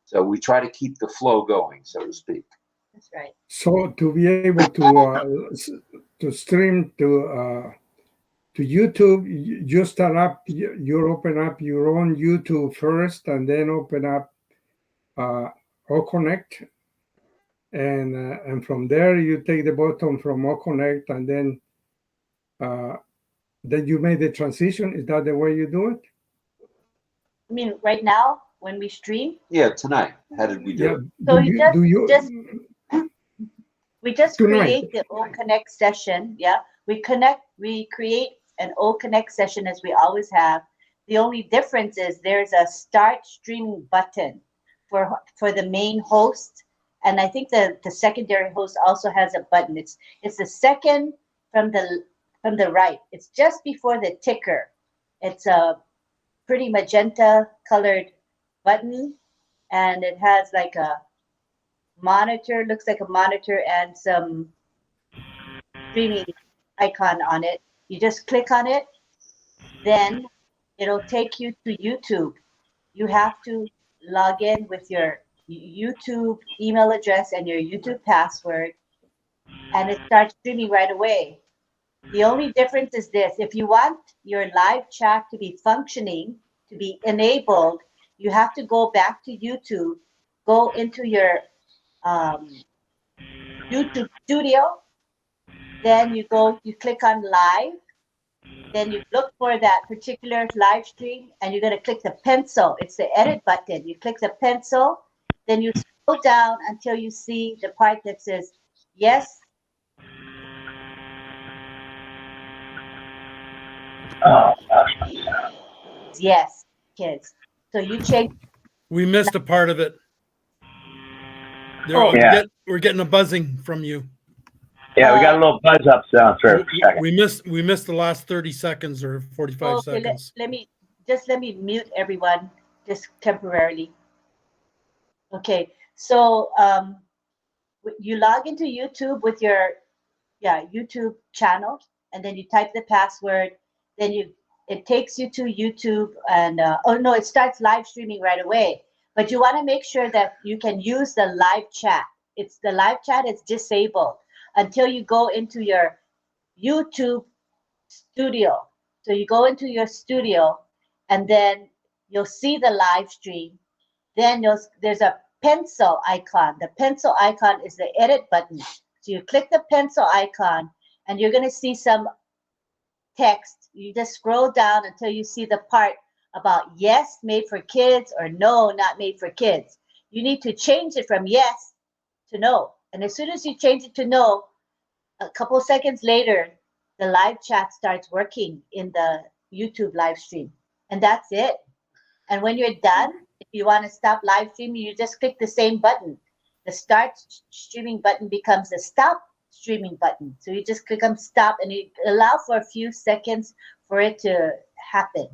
So we try to keep the flow going, so to speak. That's right. So to be able to stream to YouTube, you start up, you open up your own YouTube first, and then open up OConnect, and from there you take the button from OConnect, and then you made the transition. Is that the way you do it? I mean, right now when we stream. Yeah, tonight. How did we do it? So we just create the OConnect session. Yeah, we create an OConnect session as we always have. The only difference is there's a start streaming button for the main host, and I think the secondary host also has a button. It's the second from the right. It's just before the ticker. It's a pretty magenta colored button, and it has like a monitor, looks like a monitor, and some streaming icon on it. You just click on it, then it'll take you to YouTube. You have to log in with your YouTube email address and your YouTube password, and it starts streaming right away. The only difference is this: if you want your live chat to be functioning, to be enabled, you have to go back to YouTube, go into your YouTube studio, then you click on live, then you look for that particular live stream, and you're going to click the pencil. It's the edit button. You click the pencil, then you scroll down until you see the part that says yes. Yes, kids. So you change. We missed a part of it. We're getting a buzzing from you. Yeah, we got a little buzz up sound for a second. We missed the last 30 seconds or 45 seconds. Let me mute everyone just temporarily. Okay, so you log into YouTube with your YouTube channel, and then you type the password. Then it takes you to YouTube, and it starts live streaming right away. But you want to make sure that you can use the live chat. The live chat is disabled until you go into your YouTube studio. So you go into your studio, and then you'll see the live stream. Then there's a pencil icon. The pencil icon is the edit button. So you click the pencil icon, and you're going to see some text. You just scroll down until you see the part about yes, made for kids, or no, not made for kids. You need to change it from yes to no. And as soon as you change it to no, a couple seconds later, the live chat starts working in the YouTube live stream. And that's it. And when you're done, if you want to stop live streaming, you just click the same button. The start streaming button becomes the stop streaming button. So you just click on stop, and you allow for a few seconds for it to happen.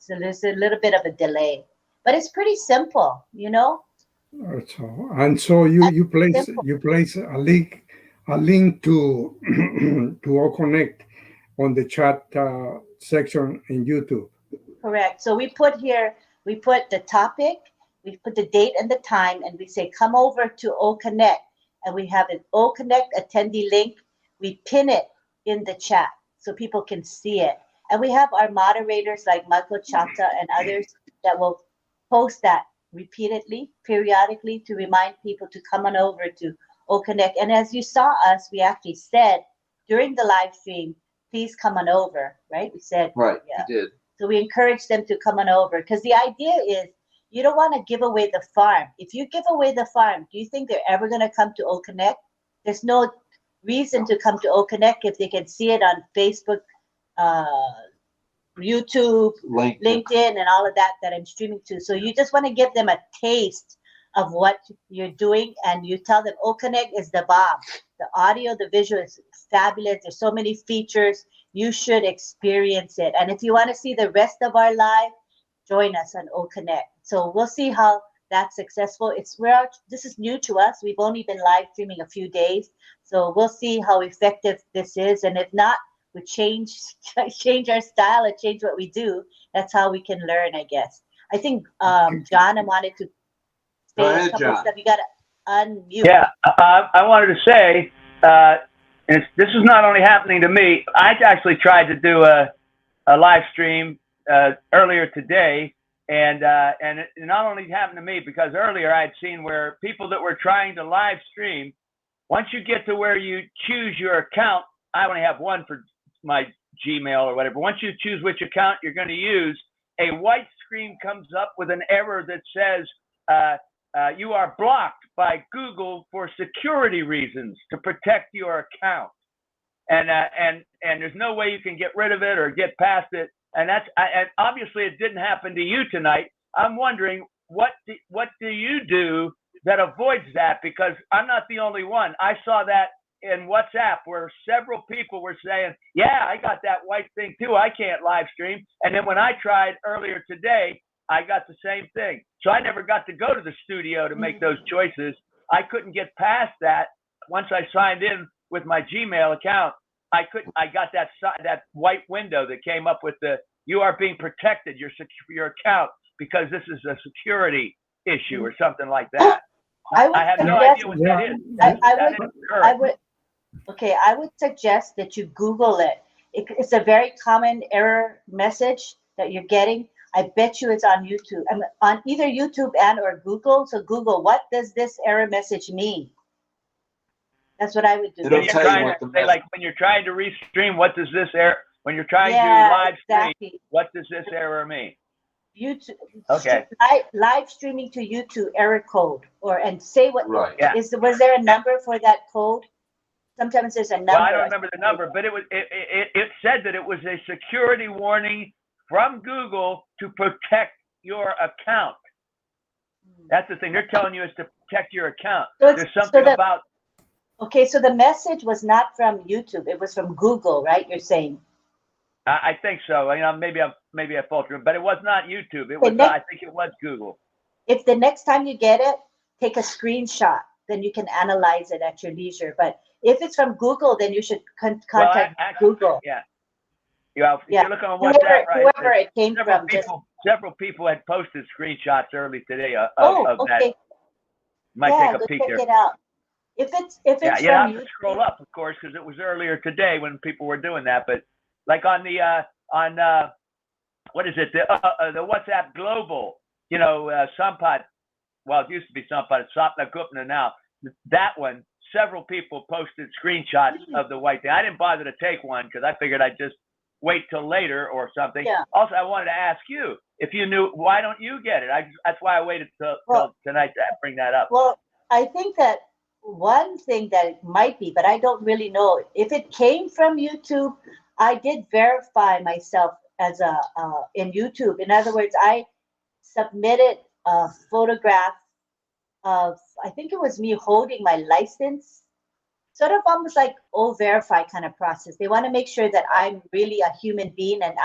There's a little bit of a delay, but it's pretty simple, you know. So you place a link to to OConnect on the chat section in YouTube. Correct. So we put the topic, we put the date and the time, and we say, come over to OConnect. And we have an OConnect attendee link. We pin it in the chat so people can see it. And we have our moderators like Michael Chata and others that will post that repeatedly, periodically, to remind people to come on over to OConnect. And as you saw us, we actually said during the live stream, please come on over, right? We said, Right, yeah. you did. So we encourage them to come on over, because the idea is you don't want to give away the farm. If you give away the farm, do you think they're ever going to come to OConnect? There's no reason to come to OConnect if they can see it on Facebook, YouTube, LinkedIn, and all of that I'm streaming to. So you just want to give them a taste of what you're doing, and you tell them OConnect is the bomb. The audio, the visual is fabulous. There's so many features. You should experience it. And if you want to see the rest of our live, join us on OConnect. So we'll see how that's successful. This is new to us. We've only been live streaming a few days. So we'll see how effective this is. And if not, we change our style and change what we do. That's how we can learn, I guess. I think John, I wanted to say a couple of stuff. You got to unmute. Yeah, I wanted to say, this is not only happening to me. I actually tried to do a live stream earlier today, and it not only happened to me, because earlier I had seen where people that were trying to live stream, once you get to where you choose your account, I only have one for my Gmail or whatever. Once you choose which account you're going to use, a white screen comes up with an error that says you are blocked by Google for security reasons to protect your account, and there's no way you can get rid of it or get past it. And and obviously it didn't happen to you tonight. I'm wondering what do you do that avoids that? Because I'm not the only one. I saw that in WhatsApp where several people were saying, yeah, I got that white thing too. I can't live stream. And then when I tried earlier today, I got the same thing. So I never got to go to the studio to make those choices. I couldn't get past that. Once I signed in with my Gmail account, I got that white window that came up with you are being protected, your account, because this is a security issue or something like that. I have no idea what that is. I would suggest that you Google it. It's a very common error message that you're getting. I bet you it's on YouTube. On either YouTube and or Google. So Google, what does this error message mean? That's what I would do. When you're trying to restream, what does this error? When you're trying to live stream, what does this error mean? YouTube. Okay. Live streaming to YouTube error code, and say what was there a number for that code? Sometimes there's a number. Well, I don't remember the number, but it said that it was a security warning from Google to protect your account. That's the thing. They're telling you is to protect your account. There's something about. Okay, so the message was not from YouTube. It was from Google, right? You're saying. I think so. Maybe I faltered, but it was not YouTube. It was. I think it was Google. If the next time you get it, take a screenshot. Then you can analyze it at your leisure. But if it's from Google, then you should contact Google. Yeah. If you're looking on WhatsApp, whoever it came from. Several people had posted screenshots early today of that. Might take a peek there. Check it out. If it's you have to scroll up, of course, because it was earlier today when people were doing that. But like on the what is it? The WhatsApp Global, Sampath. Well, it used to be Sampath. It's Sapna Gupta now. That one, several people posted screenshots of the white thing. I didn't bother to take one because I figured I'd just wait till later or something. Yeah. Also, I wanted to ask you if you knew. Why don't you get it? That's why I waited till tonight to bring that up. Well, I think that one thing that it might be, but I don't really know if it came from YouTube. I did verify myself as in YouTube. In other words, I submitted a photograph of, I think it was me holding my license, sort of almost like verify kind of process. They want to make sure that I'm really a human being and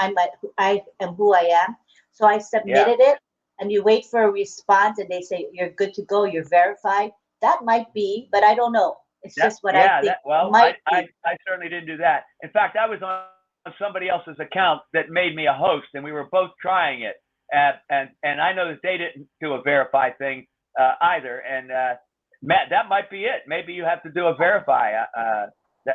I am who I am. So I submitted it, and you wait for a response, and they say you're good to go, you're verified. That might be, but I don't know. It's just what I think. I certainly didn't do that. In fact, I was on somebody else's account that made me a host, and we were both trying it. and I know that they didn't do a verify thing either. And Matt, that might be it. Maybe you have to do a verify.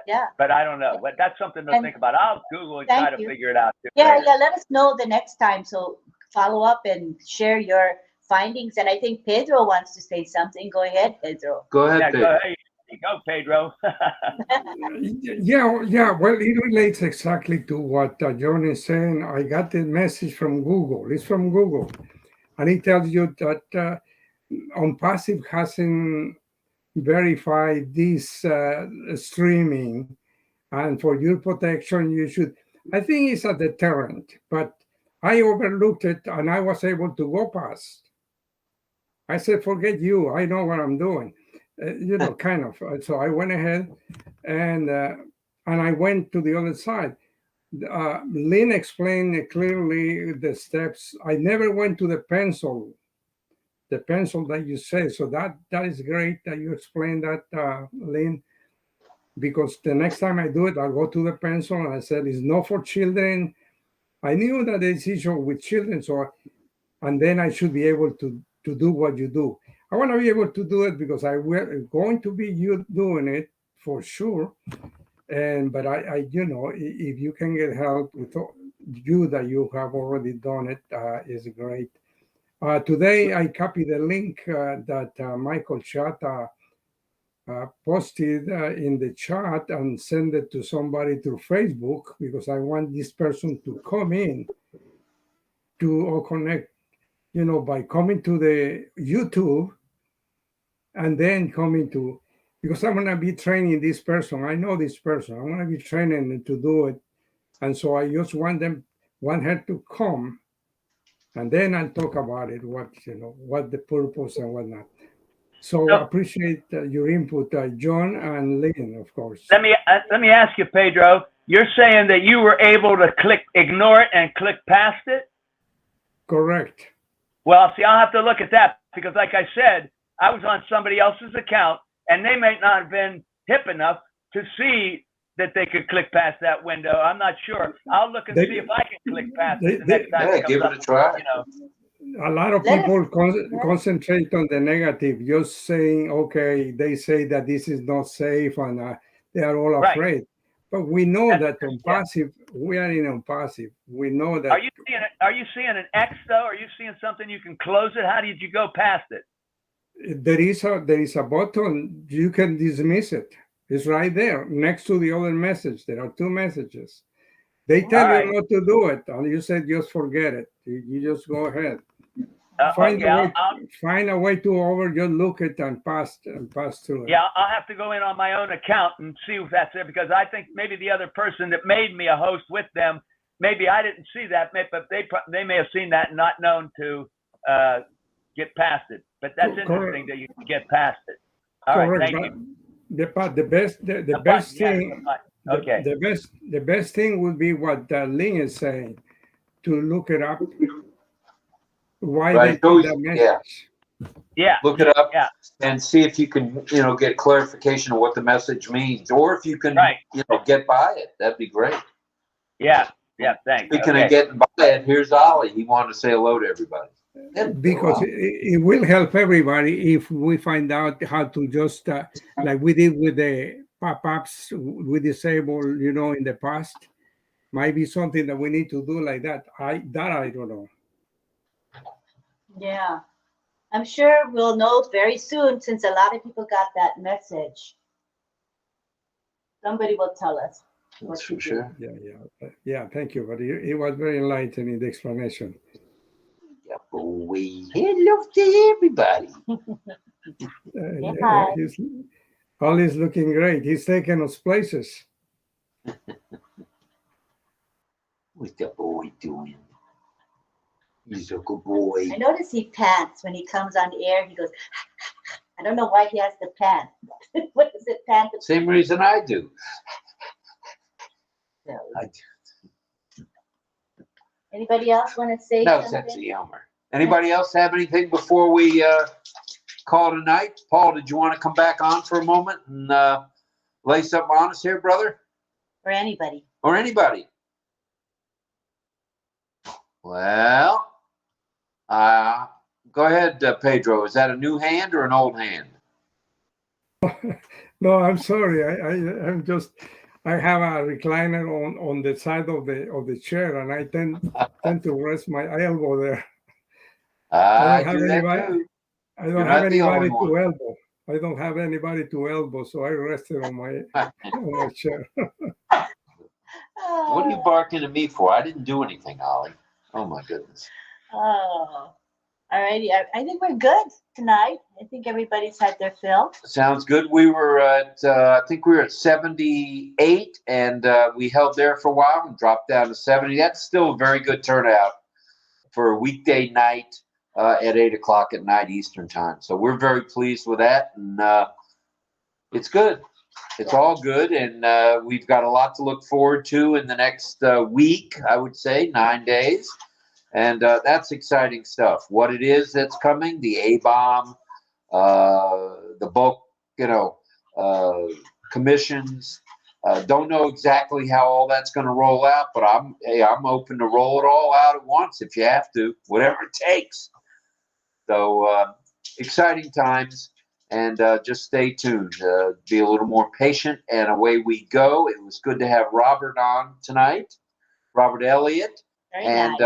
Yeah. But I don't know. But that's something to think about. I'll Google and try to figure it out. Yeah, later. yeah. Let us know the next time. So follow up and share your findings. And I think Pedro wants to say something. Go ahead, Pedro. Go ahead, Yeah, Pedro. go, Pedro. Yeah. Well, it relates exactly to what John is saying. I got the message from Google. It's from Google, and it tells you that ONPASSIVE hasn't verified this streaming, and for your protection, you should. I think it's a deterrent, but I overlooked it, and I was able to go past. I said, "Forget you. I know what I'm doing." Kind of. So I went ahead, and I went to the other side. Lynn explained clearly the steps. I never went to the pencil that you say. So that is great that you explained that, Lynn, because the next time I do it, I'll go to the pencil, and I said it's not for children. I knew that there's issue with children, and then I should be able to do what you do. I want to be able to do it because I will going to be you doing it for sure. But I if you can get help with you that you have already done it, is great. Today I copied the link that Michael Chata posted in the chat and send it to somebody through Facebook because I want this person to come in to OConnect, by coming to the YouTube and then coming to, because I'm going to be training this person. I know this person. I'm going to be training them to do it. And so I just want her to come, and then I'll talk about it, what the purpose and whatnot. So I appreciate your input, John and Lynn, of course. Let me ask you, Pedro. You're saying that you were able to ignore it and click past it? Correct. Well, see, I'll have to look at that because, like I said, I was on somebody else's account, and they may not have been hip enough to see that they could click past that window. I'm not sure. I'll look and see if I can click past it the next time. Yeah, give it a try. A lot of people concentrate on the negative, just saying, okay, they say that this is not safe, and they are all afraid. Right. But we know that ONPASSIVE, we are in ONPASSIVE. We know that. Are you seeing an X though? Are you seeing something you can close it? How did you go past it? There is a button. You can dismiss it. It's right there next to the other message. There are two messages. They tell you not to do it, and you said just forget it. You just go ahead. Find a way to just look it and pass through it. Yeah, I'll have to go in on my own account and see if that's there, because I think maybe the other person that made me a host with them, maybe I didn't see that, but they may have seen that and not known to get past it. But that's interesting that you can get past it. All right, thank you. The best thing would be what Lynn is saying, to look it up. Why they put that message? Yeah. Look it up and see if you can, get clarification of what the message means, or if you can, get by it. That'd be great. Yeah. Yeah. Thanks. Speaking of getting by it, here's Ollie. He wanted to say hello to everybody. Because it will help everybody if we find out how to just, like we did with the pop-ups we disabled, in the past. Might be something that we need to do like that. I don't know. Yeah, I'm sure we'll know very soon, since a lot of people got that message. Somebody will tell us. That's for sure. Yeah. Thank you, but it was very enlightening, the explanation. Yeah, boy. Hello to everybody. Ollie's looking great. He's taking us places. What's the boy doing? He's a good boy. I notice he pants when he comes on air. He goes, I don't know why he has to pant. What is it, pant? Same reason I do. No. Anybody else want to say no something? sense of humor. Anybody else have anything before we call tonight? Paul, did you want to come back on for a moment and lay something on us here, brother? Or anybody. Well, Go ahead, Pedro. Is that a new hand or an old hand? No, I'm sorry. I'm just I have a recliner on the side of the chair, and I tend to rest my elbow there. I do that too. I don't have anybody to elbow. I don't have anybody to elbow, so I rested on my chair. What are you barking at me for? I didn't do anything, Ollie. Oh my goodness. Oh, all righty. I think we're good tonight. I think everybody's had their fill. Sounds good. We were at, I think we were at 78, and we held there for a while and dropped down to 70. That's still a very good turnout for a weekday night at 8 o'clock at night Eastern time. So we're very pleased with that, and it's good. It's all good, and we've got a lot to look forward to in the next week, I would say, 9 days. And that's exciting stuff. What it is that's coming, the A-bomb, the bulk, commissions. Don't know exactly how all that's going to roll out, but I'm open to roll it all out at once if you have to, whatever it takes. So exciting times, and just stay tuned. Be a little more patient, and away we go. It was good to have Robert on tonight, Robert Elliott. And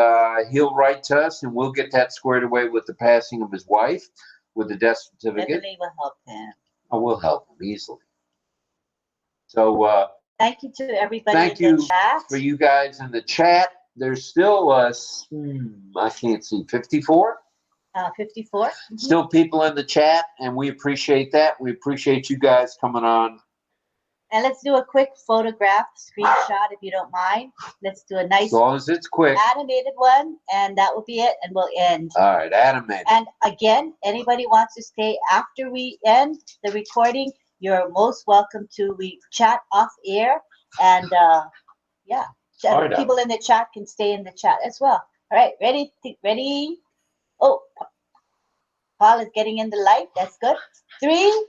he'll write to us, and we'll get that squared away with the passing of his wife, with the death certificate. Definitely will help him. I will help him easily. So thank you to everybody. Thank in the you chat. for you guys in the chat. There's still I can't see 54. 54. Mm-hmm. Still people in the chat, and we appreciate that. We appreciate you guys coming on. And let's do a quick photograph screenshot, if you don't mind. Let's do a nice, as long as it's quick, animated one, and that will be it, and we'll end. All right, animated. And again, anybody wants to stay after we end the recording, you're most welcome to. We chat off air, and yeah, right, people in the chat can stay in the chat as well. All right, ready? Ready? Oh, Paul is getting in the light. That's good. 3.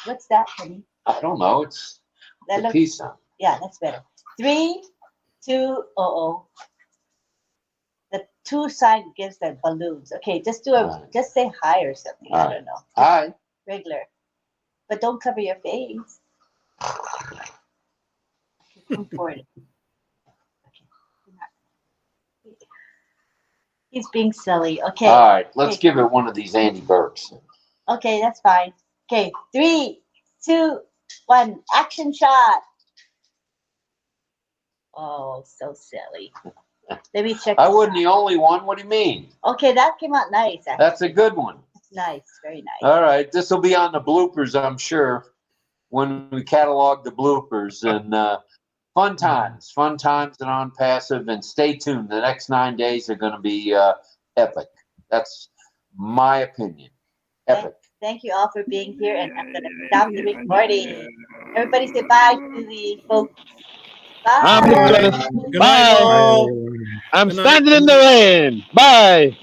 What's that, honey? I don't know. It's the peace sign. Yeah, that's better. 3, 2, The 2 sign gives the balloons. Okay, just do just say hi or something. I don't know. Hi. Regular. But don't cover your face. Come forward. Okay. He's being silly. Okay. All right, let's give it one of these Andy Burks. Okay, that's fine. Okay, 3, 2, 1, action shot. Oh, so silly. Let me check. I wasn't the only one. What do you mean? Okay, that came out nice. Actually. That's a good one. It's nice, very nice. All right, this will be on the bloopers, I'm sure, when we catalog the bloopers. And fun times and ONPASSIVE. And stay tuned. The next 9 days are going to be epic. That's my opinion. Epic. Thank you all for being here, and I'm going to stop the recording. Everybody say bye to the folks. Bye. Bye. I'm standing in the rain. Bye.